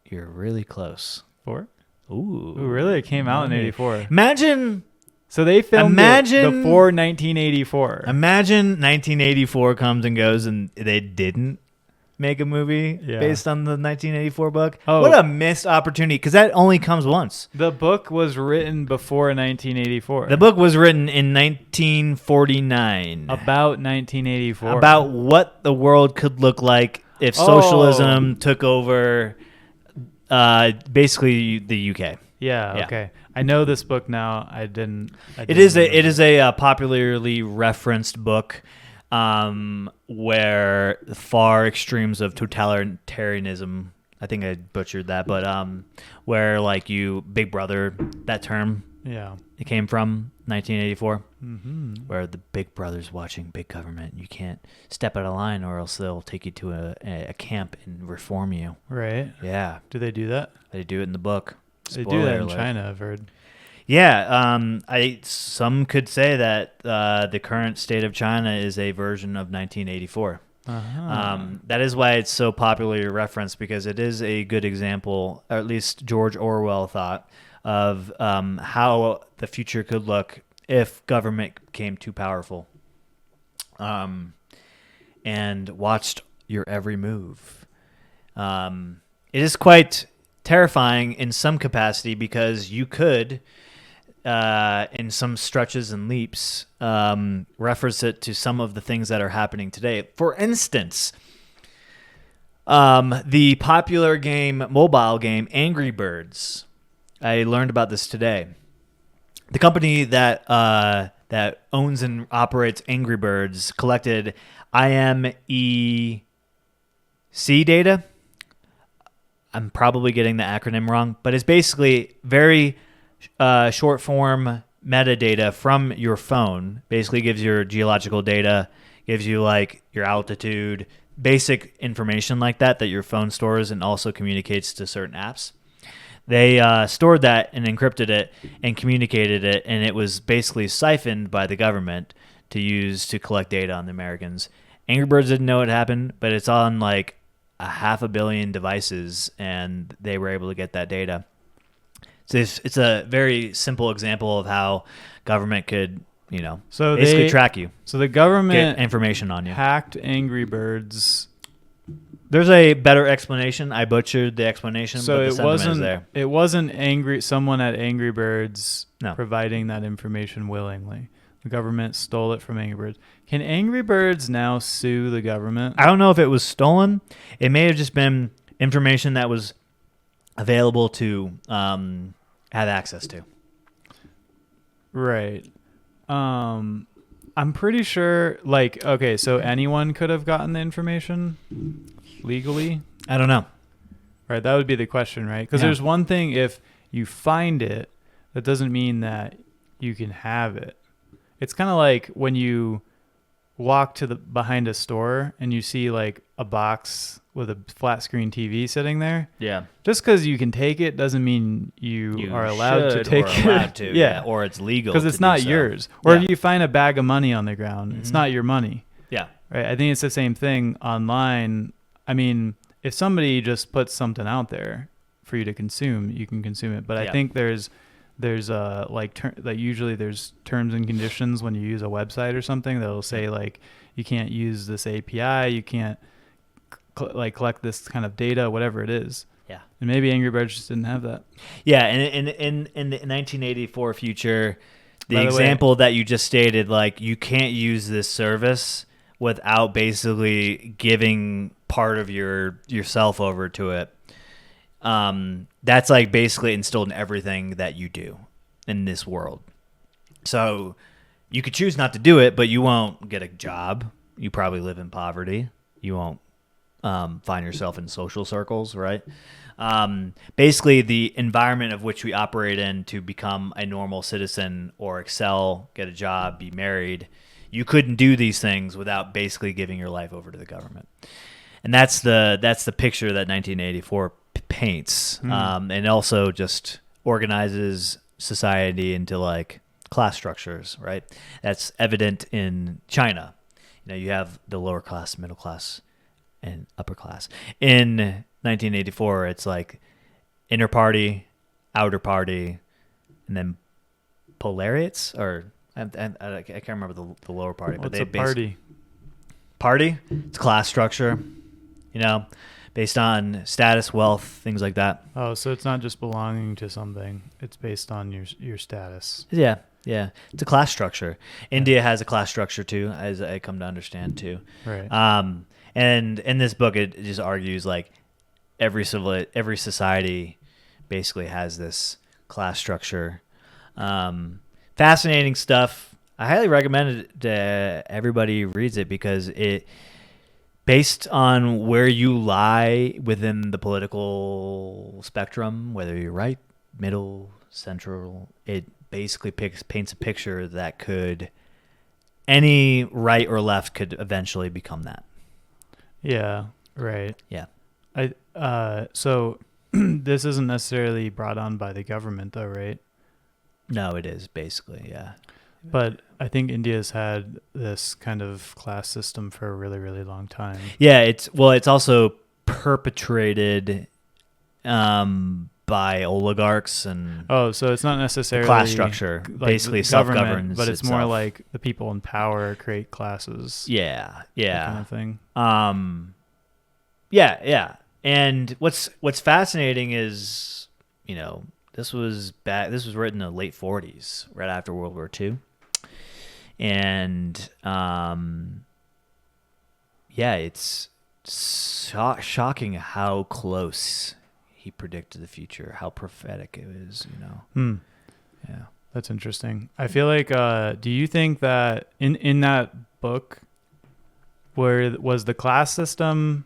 You're really close. 4? Ooh. Ooh, really? It came out in 84. Imagine So they filmed it Imagine- before 1984. 1984 comes and goes and they didn't make a movie Yeah. based on the 1984 book. Oh. What a missed opportunity, because that only comes once. The book was written before 1984. The book was written in 1949 About 1984. about what the world could look like if socialism took over basically the UK. Yeah, okay. I know this book now. I didn't It is a popularly referenced book where the far extremes of totalitarianism, I think I butchered that, but where like Big Brother, that term, Yeah. it came from 1984, Mm-hmm. where the Big Brother's watching big government. You can't step out of line or else they'll take you to a camp and reform you. Right. Yeah, Do they do that? they do it in the book. They do Spoiler that in alert. China, I've heard. Yeah, some could say that the current state of China is a version of 1984. Uh-huh. That is why it's so popularly referenced, because it is a good example, or at least George Orwell thought, of how the future could look if government became too powerful, and watched your every move. It is quite terrifying in some capacity, because you could, in some stretches and leaps, reference it to some of the things that are happening today. For instance, the popular mobile game, Angry Birds. I learned about this today. The company that owns and operates Angry Birds collected IMEC data. I'm probably getting the acronym wrong, but it's basically very short form metadata from your phone. Basically gives your geological data, gives you like your altitude, basic information like that your phone stores, and also communicates to certain apps. They stored that and encrypted it and communicated it, and it was basically siphoned by the government to use to collect data on the Americans. Angry Birds didn't know it happened, but it's on like 500 million devices, and they were able to get that data. So it's a very simple example of how government could, basically track you, So the government get information on you. hacked Angry Birds. There's a better explanation. I butchered the explanation, So but the it sentiment is wasn't. there. It wasn't someone at Angry Birds No. providing that information willingly. The government stole it from Angry Birds. Can Angry Birds now sue the government? I don't know if it was stolen. It may have just been information that was available to have access to. Right. I'm pretty sure. Okay, so anyone could have gotten the information legally. I don't know. Right, that would be the question, right? Because Yeah. there's one thing, if you find it, that doesn't mean that you can have it. It's kind of like when you walk to the behind a store and you see like a box with a flat screen TV sitting there, Yeah. just because you can take it doesn't mean you are allowed to should take or it. allowed to, yeah. Or it's legal because to it's do not so. yours. Or Yeah. if you find a bag of money on the ground, it's not your money. Yeah. Right. I think it's the same thing online. I mean, if somebody just puts something out there for you to consume, you can consume it. But I think there's usually there's terms and conditions when you use a website or something that'll say like you can't use this API, you can't collect this kind of data, whatever it is. Yeah. And maybe Angry Birds just didn't have that. Yeah, and in the 1984 future, By the example that you just stated, like you can't use this service without basically giving part of yourself over to it. That's like basically instilled in everything that you do in this world. So you could choose not to do it, but you won't get a job. You probably live in poverty. You won't find yourself in social circles, right? Basically, the environment of which we operate in to become a normal citizen or excel, get a job, be married, you couldn't do these things without basically giving your life over to the government. And that's the picture that 1984 paints, and also just organizes society into like class structures, right? That's evident in China. You know, you have the lower class, middle class, and upper class. In 1984, it's like inner party, outer party, and then polariates, or I can't remember the lower party. What's but they a party? Party? It's class structure, you know, based on status, wealth, things like that. Oh, so it's not just belonging to something. It's based on your status. Yeah. It's a class structure. India has a class structure too, as I come to understand too. Right. And in this book, it just argues like every society basically has this class structure. Fascinating stuff. I highly recommend it to everybody reads it because it, based on where you lie within the political spectrum, whether you're right, middle, central, it basically paints a picture that could, any right or left could eventually become that. Yeah, right. Yeah. So this isn't necessarily brought on by the government though, right? No, it is basically, yeah. But I think India's had this kind of class system for a really, really long time. Yeah, it's also perpetrated by oligarchs and so it's not necessarily class structure, like basically the government, self-governs, but it's more itself. like the people in power create classes. Yeah, that kind of thing. Yeah. And what's fascinating is, you know, this was written in the late 40s, right after World War II. And it's shocking how close he predicted the future, how prophetic it is, you know. Yeah. That's interesting. I feel like do you think that in that book where was the class system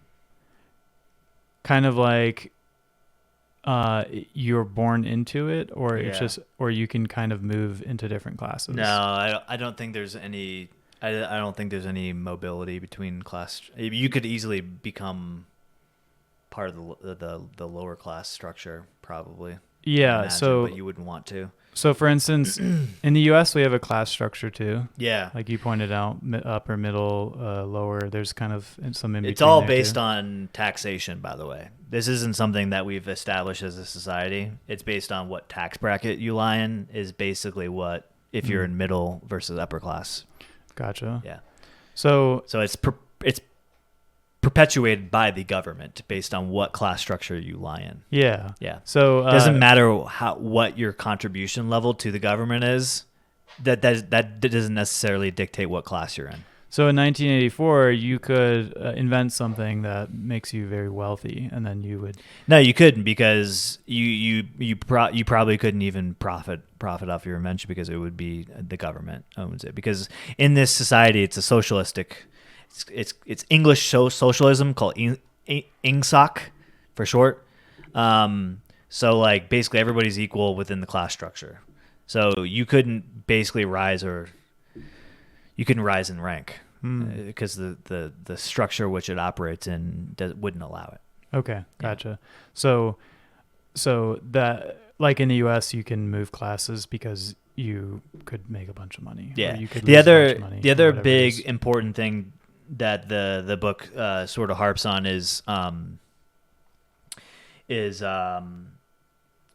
kind of like you're born into it, or it's just, or you can kind of move into different classes? No, I don't think there's any. I don't think there's any mobility between class. You could easily become part of the lower class structure, probably. Yeah. Imagine, but you wouldn't want to. So, for instance, in the U.S., we have a class structure too. Yeah. Like you pointed out, upper, middle, lower. There's kind of some in between. It's all there based too. on taxation, by the way. This isn't something that we've established as a society. It's based on what tax bracket you lie in, is basically what, if you're in middle versus upper class. Gotcha. Yeah. So it's perpetuated by the government based on what class structure you lie in. Yeah. Yeah. So It doesn't matter what your contribution level to the government is. That doesn't necessarily dictate what class you're in. So in 1984, you could invent something that makes you very wealthy, and then you would. No, you couldn't, because you probably couldn't even profit off your invention, because it would be the government owns it. Because in this society, it's a socialistic. It's English socialism, called INGSOC for short. So like basically everybody's equal within the class structure. So you couldn't basically rise in rank. because the structure which it operates in wouldn't allow it. Okay, gotcha. So that, like in the U.S., you can move classes because you could make a bunch of money. Yeah. Or you could The lose other a bunch of money, the or other whatever it big is. important thing that the book sort of harps on is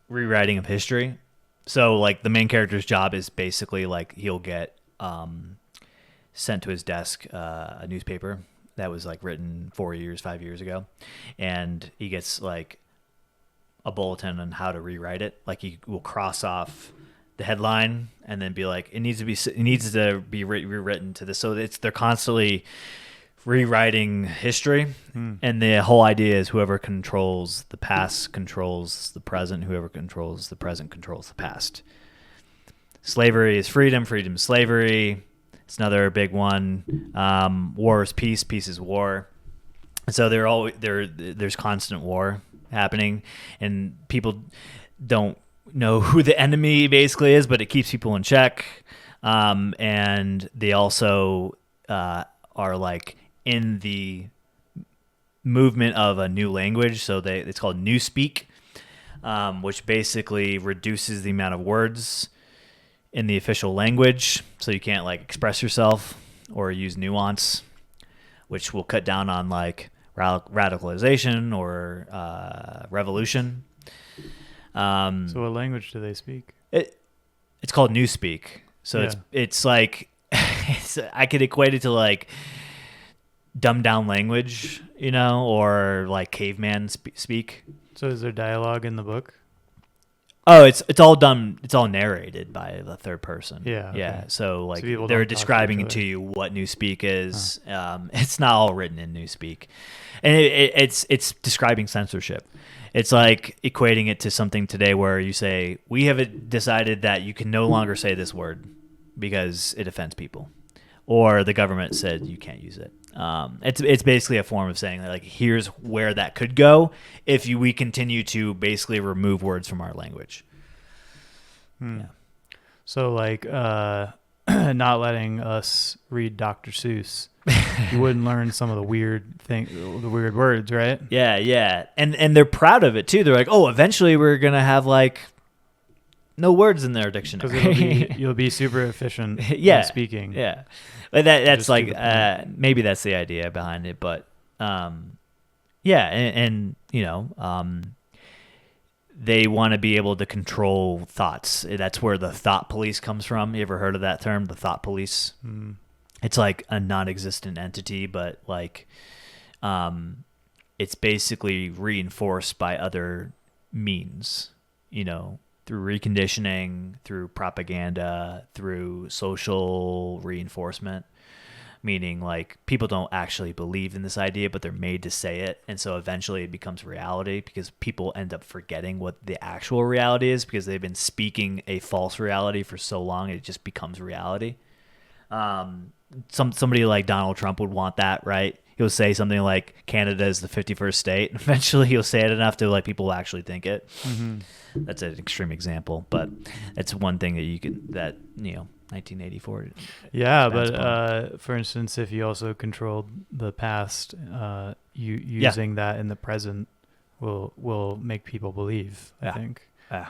rewriting of history. So like the main character's job is basically like he'll get sent to his desk a newspaper that was like written 5 years ago, and he gets like a bulletin on how to rewrite it. Like he will cross off the headline and then be like, it needs to be rewritten to this. So they're constantly rewriting history, and the whole idea is whoever controls the past controls the present. Whoever controls the present controls the past. Slavery is freedom. Freedom is slavery. It's another big one. War is peace. Peace is war. So there's constant war happening, and people don't know who the enemy basically is, but it keeps people in check. And they also are like in the movement of a new language. So it's called Newspeak, which basically reduces the amount of words in the official language, so you can't like express yourself or use nuance, which will cut down on like radicalization or revolution. So what language do they speak? It's called Newspeak. So it's like I could equate it to like dumbed down language, or like caveman speak. So is there dialogue in the book? Oh, it's all done. It's all narrated by the third person. Yeah. Okay. Yeah. So like So they're describing to you what Newspeak is. It's not all written in Newspeak, and it's describing censorship. It's like equating it to something today where you say, we have decided that you can no longer say this word because it offends people, or the government said you can't use it. It's basically a form of saying that, like, here's where that could go if we continue to basically remove words from our language. Yeah. So like not letting us read Dr. Seuss, you wouldn't learn some of the weird words, right? Yeah. And they're proud of it too. They're like, oh, eventually we're gonna have like no words in their dictionary because you'll be super efficient in speaking. Yeah, but that's like maybe that's the idea behind it. But and they want to be able to control thoughts. That's where the thought police comes from. You ever heard of that term, the thought police? It's like a non-existent entity, but like it's basically reinforced by other means, through reconditioning, through propaganda, through social reinforcement, meaning like people don't actually believe in this idea, but they're made to say it. And so eventually it becomes reality because people end up forgetting what the actual reality is because they've been speaking a false reality for so long, it just becomes reality. Somebody like Donald Trump would want that, right? He'll say something like Canada is the 51st state. Eventually he'll say it enough to like people actually think it. That's an extreme example, but it's one thing that 1984. Yeah, but for instance, if you also controlled the past, using that in the present will make people believe. I think.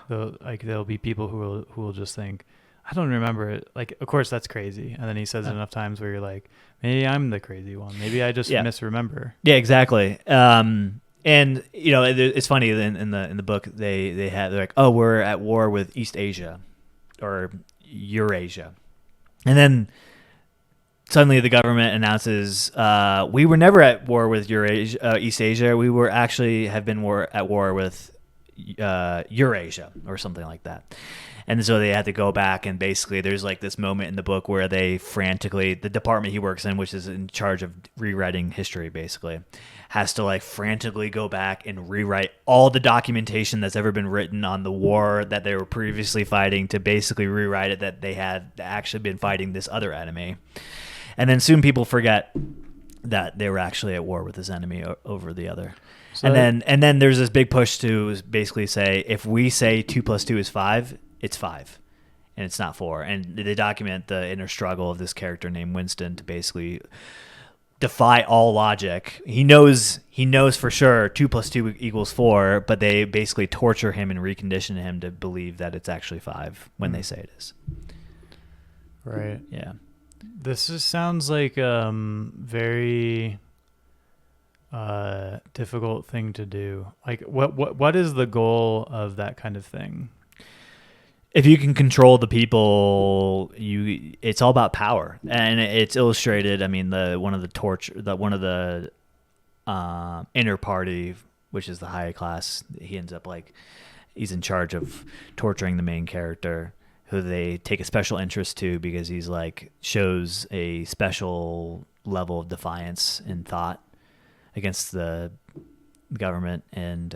There'll be people who will just think, I don't remember it. Like, of course, that's crazy. And then he says it enough times where you're like, maybe I'm the crazy one. Maybe I just misremember. Yeah, exactly. And it's funny in the book they're like, oh, we're at war with East Asia or Eurasia, and then suddenly the government announces we were never at war with East Asia. We were actually have been at war with Eurasia or something like that. And so they had to go back, and basically there's like this moment in the book where they frantically, the department he works in, which is in charge of rewriting history basically, has to like frantically go back and rewrite all the documentation that's ever been written on the war that they were previously fighting to basically rewrite it that they had actually been fighting this other enemy. And then soon people forget that they were actually at war with this enemy over the other. So and then there's this big push to basically say, if we say 2 + 2 is 5, it's 5. and it's not 4. And they document the inner struggle of this character named Winston to basically defy all logic. He knows for sure 2 + 2 = 4, but they basically torture him and recondition him to believe that it's actually 5 when they say it is. Right. Yeah. This just sounds like very difficult thing to do. Like what is the goal of that kind of thing? If you can control the people, it's all about power, and it's illustrated. I mean, one of the inner party, which is the high class, he ends up he's in charge of torturing the main character, who they take a special interest to because he's shows a special level of defiance and thought against the government, and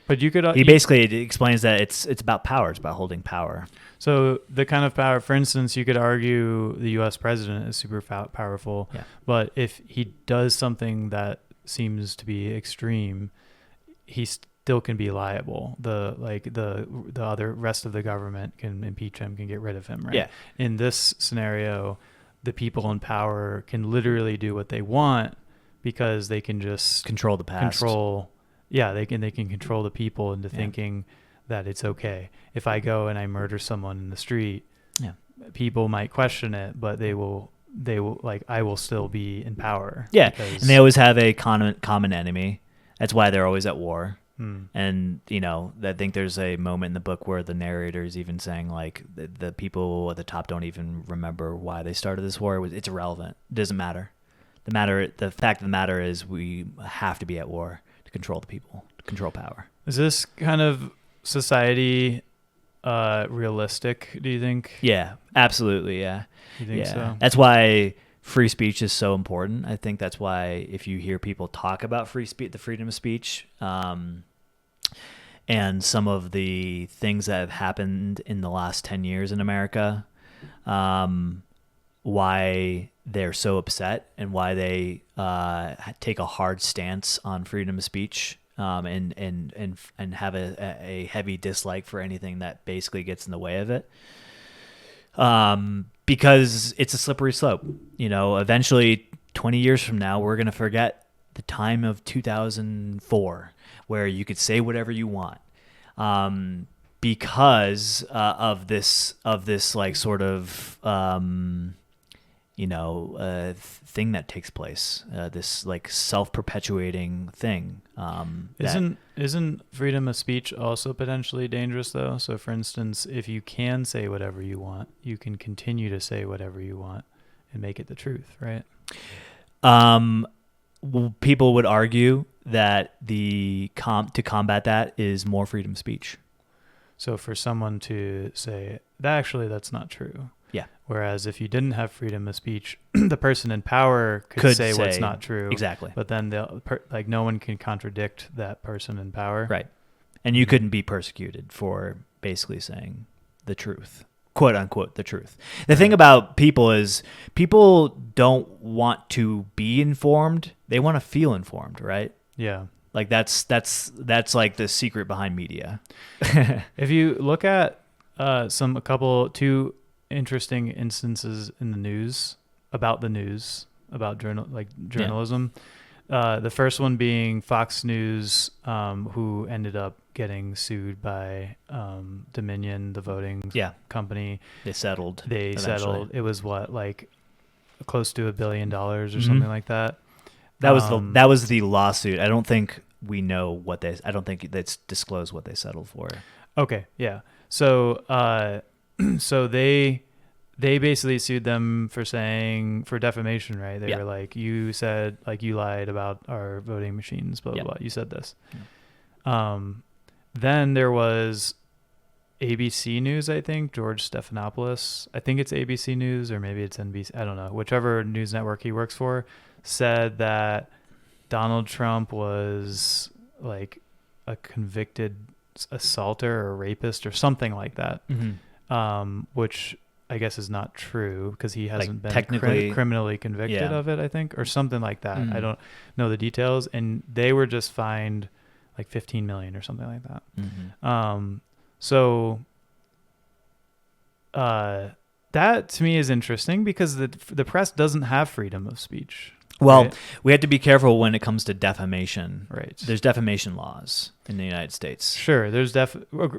but you could he basically explains that it's about power. It's about holding power. So the kind of power, for instance, you could argue the U.S. president is super powerful, but if he does something that seems to be extreme, he still can be liable. The other rest of the government can impeach him, can get rid of him, right? Yeah. In this scenario, the people in power can literally do what they want because they can just control the past. They can control the people into thinking that it's okay. If I go and I murder someone in the street, people might question it, but they will I will still be in power. Yeah, and they always have a common enemy. That's why they're always at war. And I think there's a moment in the book where the narrator is even saying the people at the top don't even remember why they started this war. It's irrelevant. It doesn't matter. The fact of the matter is we have to be at war to control the people, to control power. Is this kind of society realistic, do you think? Yeah, absolutely. Yeah. You think so? That's why free speech is so important. I think that's why if you hear people talk about free speech, the freedom of speech, and some of the things that have happened in the last 10 years in America, why they're so upset and why they take a hard stance on freedom of speech, and have a heavy dislike for anything that basically gets in the way of it. Because it's a slippery slope. Eventually 20 years from now, we're going to forget the time of 2004 where you could say whatever you want. Because of this sort of, thing that takes place, this self-perpetuating thing. Isn't freedom of speech also potentially dangerous though? So for instance, if you can say whatever you want, you can continue to say whatever you want and make it the truth, right? People would argue that to combat that is more freedom of speech. So for someone to say that's not true. Yeah. Whereas if you didn't have freedom of speech, the person in power could say what's not true. Exactly. But then no one can contradict that person in power. Right. And you couldn't be persecuted for basically saying the truth, quote unquote, the truth. The thing about people is people don't want to be informed. They want to feel informed, right? Yeah. That's like the secret behind media. If you look at two interesting instances in the news about journalism. The first one being Fox News, who ended up getting sued by Dominion, the voting company. They settled. It was close to $1 billion or something like that. That was the lawsuit. I don't think we know I don't think that's disclosed what they settled for. Okay. Yeah. So they basically sued them for defamation, right? They were like, you said, you lied about our voting machines, blah, blah, blah. You said this. Yeah. Then there was ABC News, I think, George Stephanopoulos. I think it's ABC News or maybe it's NBC. I don't know. Whichever news network he works for said that Donald Trump was a convicted assaulter or rapist or something like that. Mm-hmm. Which I guess is not true because he hasn't been technically criminally convicted of it, I think, or something like that. Mm-hmm. I don't know the details. And they were just fined $15 million or something like that. Mm-hmm. So that to me is interesting because the press doesn't have freedom of speech. Well, right? we have to be careful when it comes to defamation. Right. There's defamation laws in the United States. Sure. There's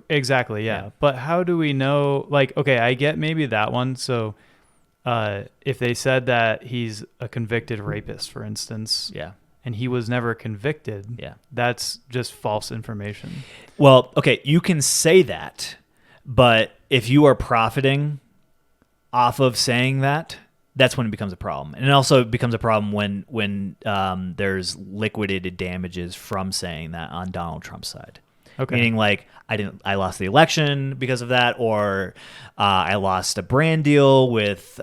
exactly. Yeah. But how do we know? Like, okay, I get maybe that one. So, if they said that he's a convicted rapist, for instance, Yeah. and he was never convicted, Yeah. that's just false information. Well, okay, you can say that, but if you are profiting off of saying that, that's when it becomes a problem. And it also becomes a problem when there's liquidated damages from saying that on Donald Trump's side. Okay. Meaning like I lost the election because of that, or I lost a brand deal with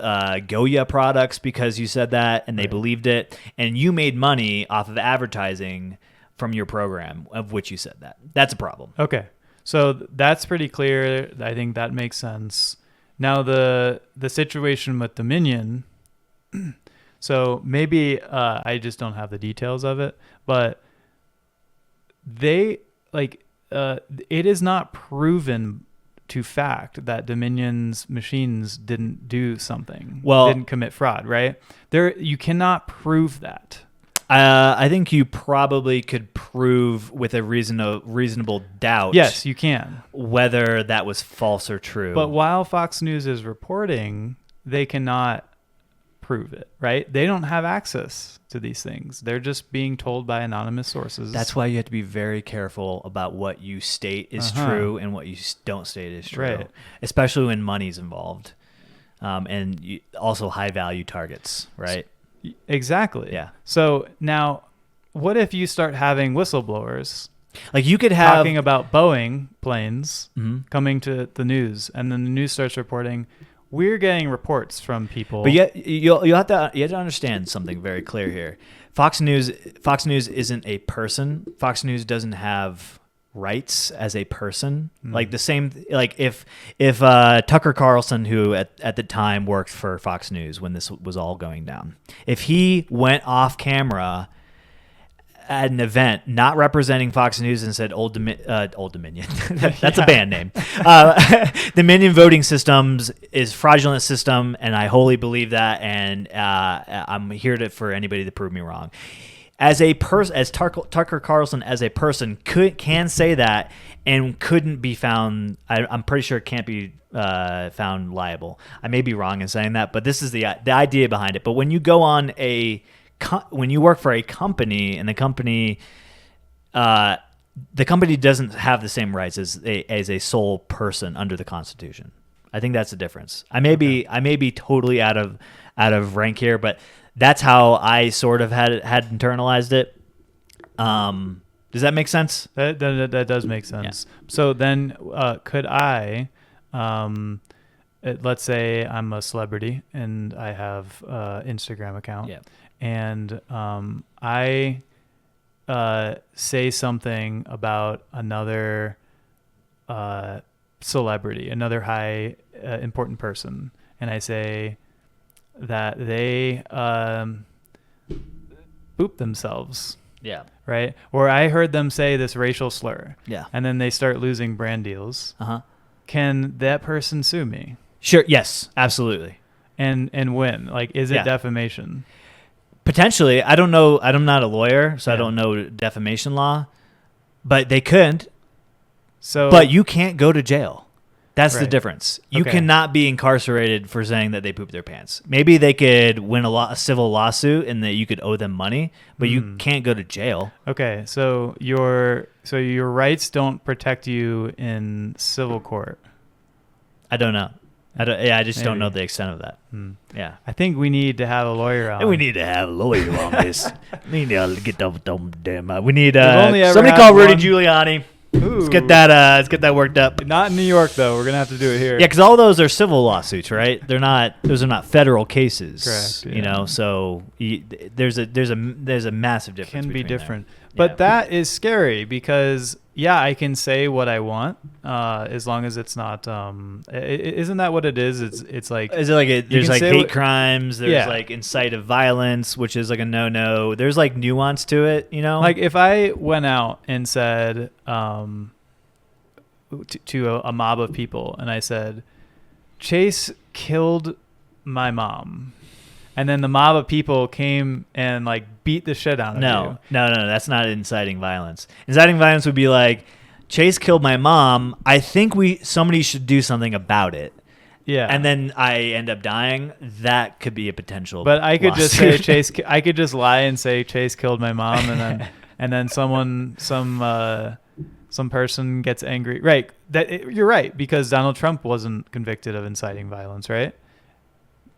Goya products because you said that and they believed it, and you made money off of advertising from your program of which you said that. That's a problem. Okay. So that's pretty clear. I think that makes sense. Now the situation with Dominion, so maybe I just don't have the details of it, but they it is not proven to fact that Dominion's machines didn't do something, didn't commit fraud, right? You cannot prove that. I think you probably could prove with a reasonable doubt. Yes, you can. Whether that was false or true. But while Fox News is reporting, they cannot prove it, right? They don't have access to these things. They're just being told by anonymous sources. That's why you have to be very careful about what you state is true and what you don't state is true, right? Especially when money's involved, and also high value targets, right? Exactly. Yeah. So now, what if you start having whistleblowers, like you could have talking about Boeing planes coming to the news, and then the news starts reporting, we're getting reports from people. But yet you have to understand something very clear here. Fox News isn't a person. Fox News doesn't have rights as a person. Like the same, like if Tucker Carlson, who at the time worked for Fox News when this was all going down, if he went off camera at an event not representing Fox News and said Old Dominion, that's a band name, Dominion voting systems is fraudulent system, and I wholly believe that, and I'm here for anybody to prove me wrong. As a person, as Tucker Carlson as a person can say that and couldn't be found. I'm pretty sure it can't be found liable. I may be wrong in saying that, but this is the idea behind it. But when you go on when you work for a company, and the company doesn't have the same rights as a sole person under the Constitution. I think that's the difference. I may be totally out of rank here, but that's how I sort of had internalized it. Does that make sense? That does make sense. Yeah. So then, could I, let's say I'm a celebrity and I have an Instagram account, and I say something about another celebrity, another high important person, and I say that they poop themselves. Yeah. Right? Or I heard them say this racial slur. Yeah. And then they start losing brand deals. Can that person sue me? Sure. Yes, absolutely. And win? Like, is it defamation? Potentially. I don't know. I'm not a lawyer, so I don't know defamation law, but they couldn't. But you can't go to jail. That's the difference. You cannot be incarcerated for saying that they pooped their pants. Maybe they could win a civil lawsuit and that you could owe them money, but you can't go to jail. Okay, so your rights don't protect you in civil court. I don't know. I just don't know the extent of that. Yeah. I think we need to have a lawyer on. And we need to have a lawyer on this. We need to get the damn. We need somebody call Rudy Giuliani. Ooh. Let's get that worked up. Not in New York though. We're gonna have to do it here. Yeah, because all those are civil lawsuits, right? Those are not federal cases. Correct. Yeah. You know, so there's a massive difference. Can be different, there. but that is scary because I can say what I want as long as it's not. Isn't that what it is? It's like. Is it like there's like hate crimes? There's like incite of violence, which is like a no. There's like nuance to it, you know. Like if I went out and said to a mob of people, and I said, Chase killed my mom, and then the mob of people came and like beat the shit out of you. No, that's not inciting violence. Inciting violence would be like, Chase killed my mom. I think somebody should do something about it. Yeah. And then I end up dying. That could be a potential. But I could just say lawsuit. I could just lie and say Chase killed my mom, and then some person gets angry. Right. You're right, because Donald Trump wasn't convicted of inciting violence, right?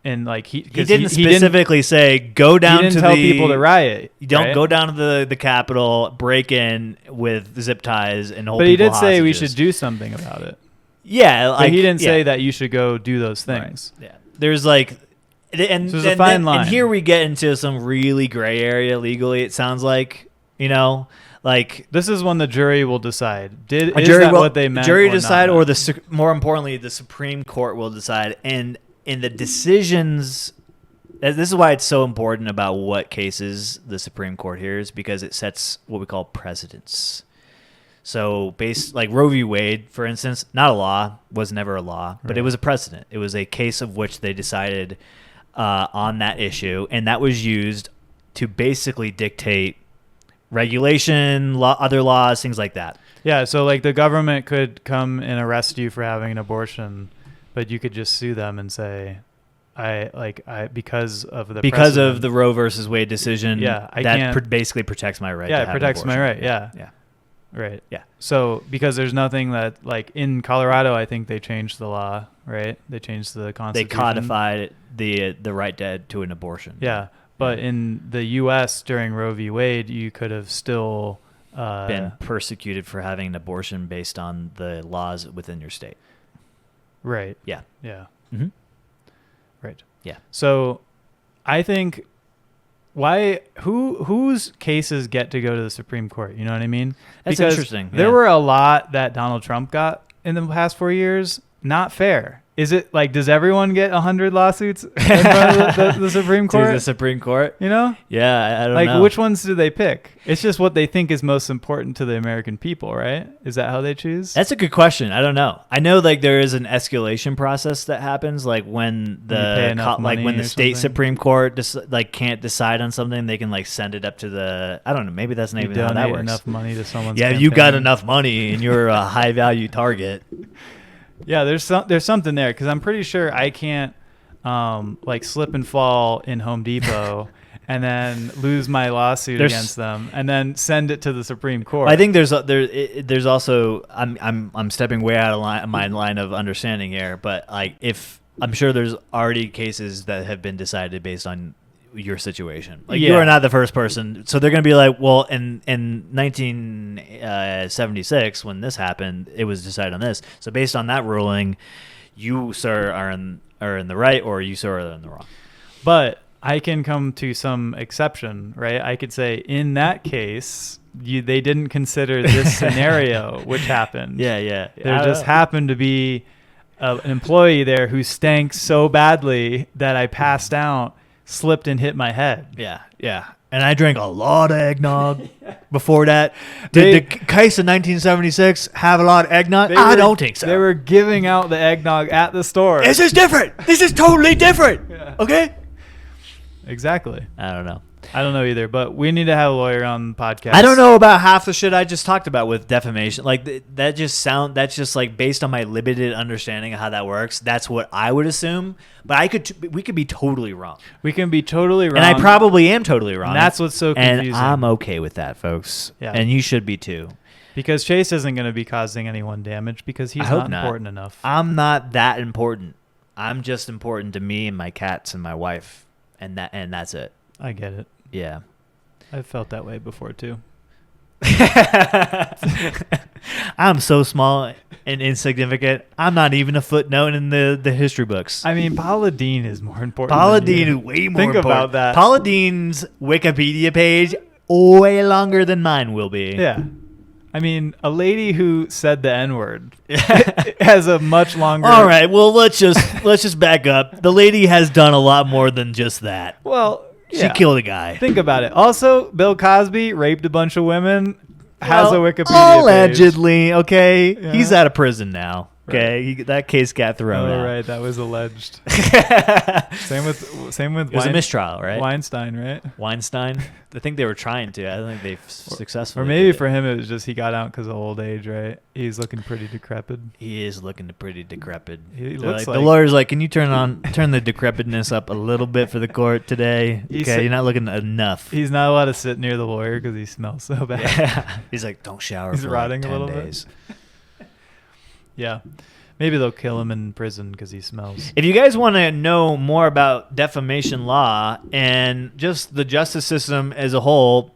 And like he didn't specifically say go down he didn't to tell the people to riot. You don't right? go down to the Capitol, break in with zip ties, and hold. But he people did say we hostages. should do something about it. Yeah, like, but he didn't say that you should go do those things. Right. Yeah, there's like, and so there's a fine line. And here we get into some really gray area legally. It sounds like, like this is when the jury will decide. What they meant? Jury or decide, not? or more importantly, the Supreme Court will decide. And in the decisions. This is why it's so important about what cases the Supreme Court hears, because it sets what we call precedents. So like Roe v. Wade, for instance, not a law, was never a law, but right. It was a precedent. It was a case of which they decided on that issue, and that was used to basically dictate regulation, other laws, things like that. Yeah, so like the government could come and arrest you for having an abortion, but you could just sue them and say, because of the Roe versus Wade decision, that basically protects my right. Yeah, to have it protects an my abortion. right. Yeah. Right. Yeah. So because there's nothing that, like in Colorado, I think they changed the law, right? They changed the constitution. They codified the right to an abortion. Yeah. But in the U.S. during Roe v. Wade, you could have still been persecuted for having an abortion based on the laws within your state. Right. Yeah. Yeah. Mm-hmm. Right. Yeah. So I think whose cases get to go to the Supreme Court? You know what I mean? That's because interesting. There were a lot that Donald Trump got in the past 4 years. Not fair. Is it like, does everyone get 100 lawsuits in front of the Supreme Court? To the Supreme Court? You know? Yeah, I don't know. Like, which ones do they pick? It's just what they think is most important to the American people, right? Is that how they choose? That's a good question. I don't know. I know like there is an escalation process that happens, like when the state Supreme Court can't decide on something, they can like send it up to the, I don't know, maybe that's not even how that works. Enough money to someone's campaign. You got enough money and you're a high value target. Yeah, there's something there, because I'm pretty sure I can't like slip and fall in Home Depot and then lose my lawsuit against them and then send it to the Supreme Court. I think there's also I'm stepping way out of my line of understanding here, but like if I'm sure there's already cases that have been decided based on your situation. Like you are not the first person, so they're gonna be like, well, in 1976 when this happened, it was decided on this. So based on that ruling, you sir are in the right, or you sir are in the wrong. But I can come to some exception, right? I could say in that case, they didn't consider this scenario which happened. Yeah. There just happened to be an employee there who stank so badly that I passed out. Slipped and hit my head. Yeah. And I drank a lot of eggnog before that. Did the case in 1976 have a lot of eggnog? I don't think so. They were giving out the eggnog at the store. This is different. This is totally different. Yeah. Okay? Exactly. I don't know. I don't know either, but we need to have a lawyer on the podcast. I don't know about half the shit I just talked about with defamation. Like that's just like based on my limited understanding of how that works. That's what I would assume, but we could be totally wrong. We can be totally wrong. And I probably am totally wrong. And that's what's so confusing. And I'm okay with that, folks. Yeah. And you should be too. Because Chase isn't going to be causing anyone damage because he's not important enough. I'm not that important. I'm just important to me and my cats and my wife, and that's it. I get it. Yeah. I've felt that way before too. I'm so small and insignificant. I'm not even a footnote in the history books. I mean, Paula Deen is more important. Paula Deen is way more important. Think about that. Paula Deen's Wikipedia page way longer than mine will be. Yeah. I mean, a lady who said the N-word has a much longer... All right, well, let's just back up. The lady has done a lot more than just that. Well... She killed a guy. Think about it. Also, Bill Cosby raped a bunch of women. Has a Wikipedia allegedly, page. Okay? Yeah. He's out of prison now. Okay, that case got thrown out. Right, that was alleged. Same with It was a mistrial, right? Weinstein, right? Weinstein. I think they were trying to. I don't think they've successfully. Or maybe did for him it was just he got out because of old age, right? He's looking pretty decrepit. He is looking pretty decrepit. He looks the lawyer's like, can you turn the decrepitness up a little bit for the court today? You're not looking enough. He's not allowed to sit near the lawyer because he smells so bad. Yeah. He's like, don't shower. He's for rotting like 10 a little days. bit. Yeah. Maybe they'll kill him in prison because he smells. If you guys want to know more about defamation law and just the justice system as a whole,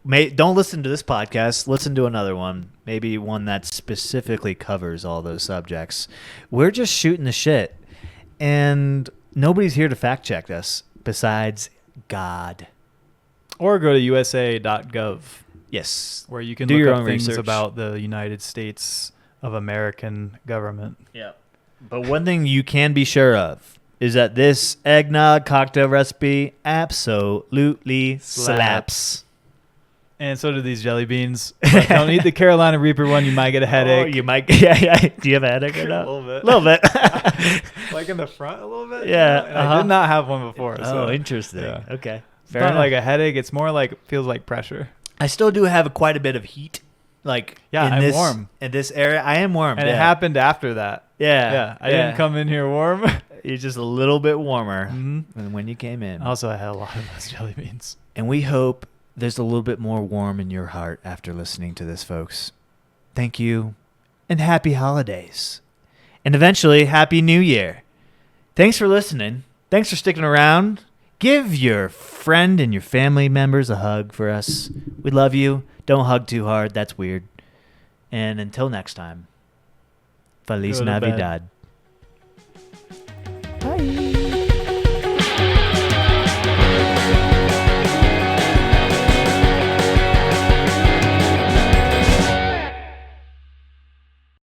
don't listen to this podcast. Listen to another one, maybe one that specifically covers all those subjects. We're just shooting the shit, and nobody's here to fact check us besides God. Or go to USA.gov. Yes. Where you can do look your up own things research about the United States of American government. Yeah. But one thing you can be sure of is that this eggnog cocktail recipe absolutely slaps. And so do these jelly beans. But don't eat the Carolina Reaper one. You might get a headache. Oh, you might. Yeah. Do you have a headache or not? A little bit. A little bit. Like in the front a little bit? Yeah. And I did not have one before. Oh, interesting. Yeah. Okay. It's not like a headache. It's more like, feels like pressure. I still do have quite a bit of heat. I'm warm. In this area, I am warm. And it happened after that. Yeah. I didn't come in here warm. You're just a little bit warmer Mm-hmm. than when you came in. Also, I had a lot of those jelly beans. And we hope there's a little bit more warm in your heart after listening to this, folks. Thank you, and happy holidays. And eventually, Happy New Year. Thanks for listening. Thanks for sticking around. Give your friend and your family members a hug for us. We love you. Don't hug too hard. That's weird. And until next time, Feliz Go to bed. Navidad. Bye.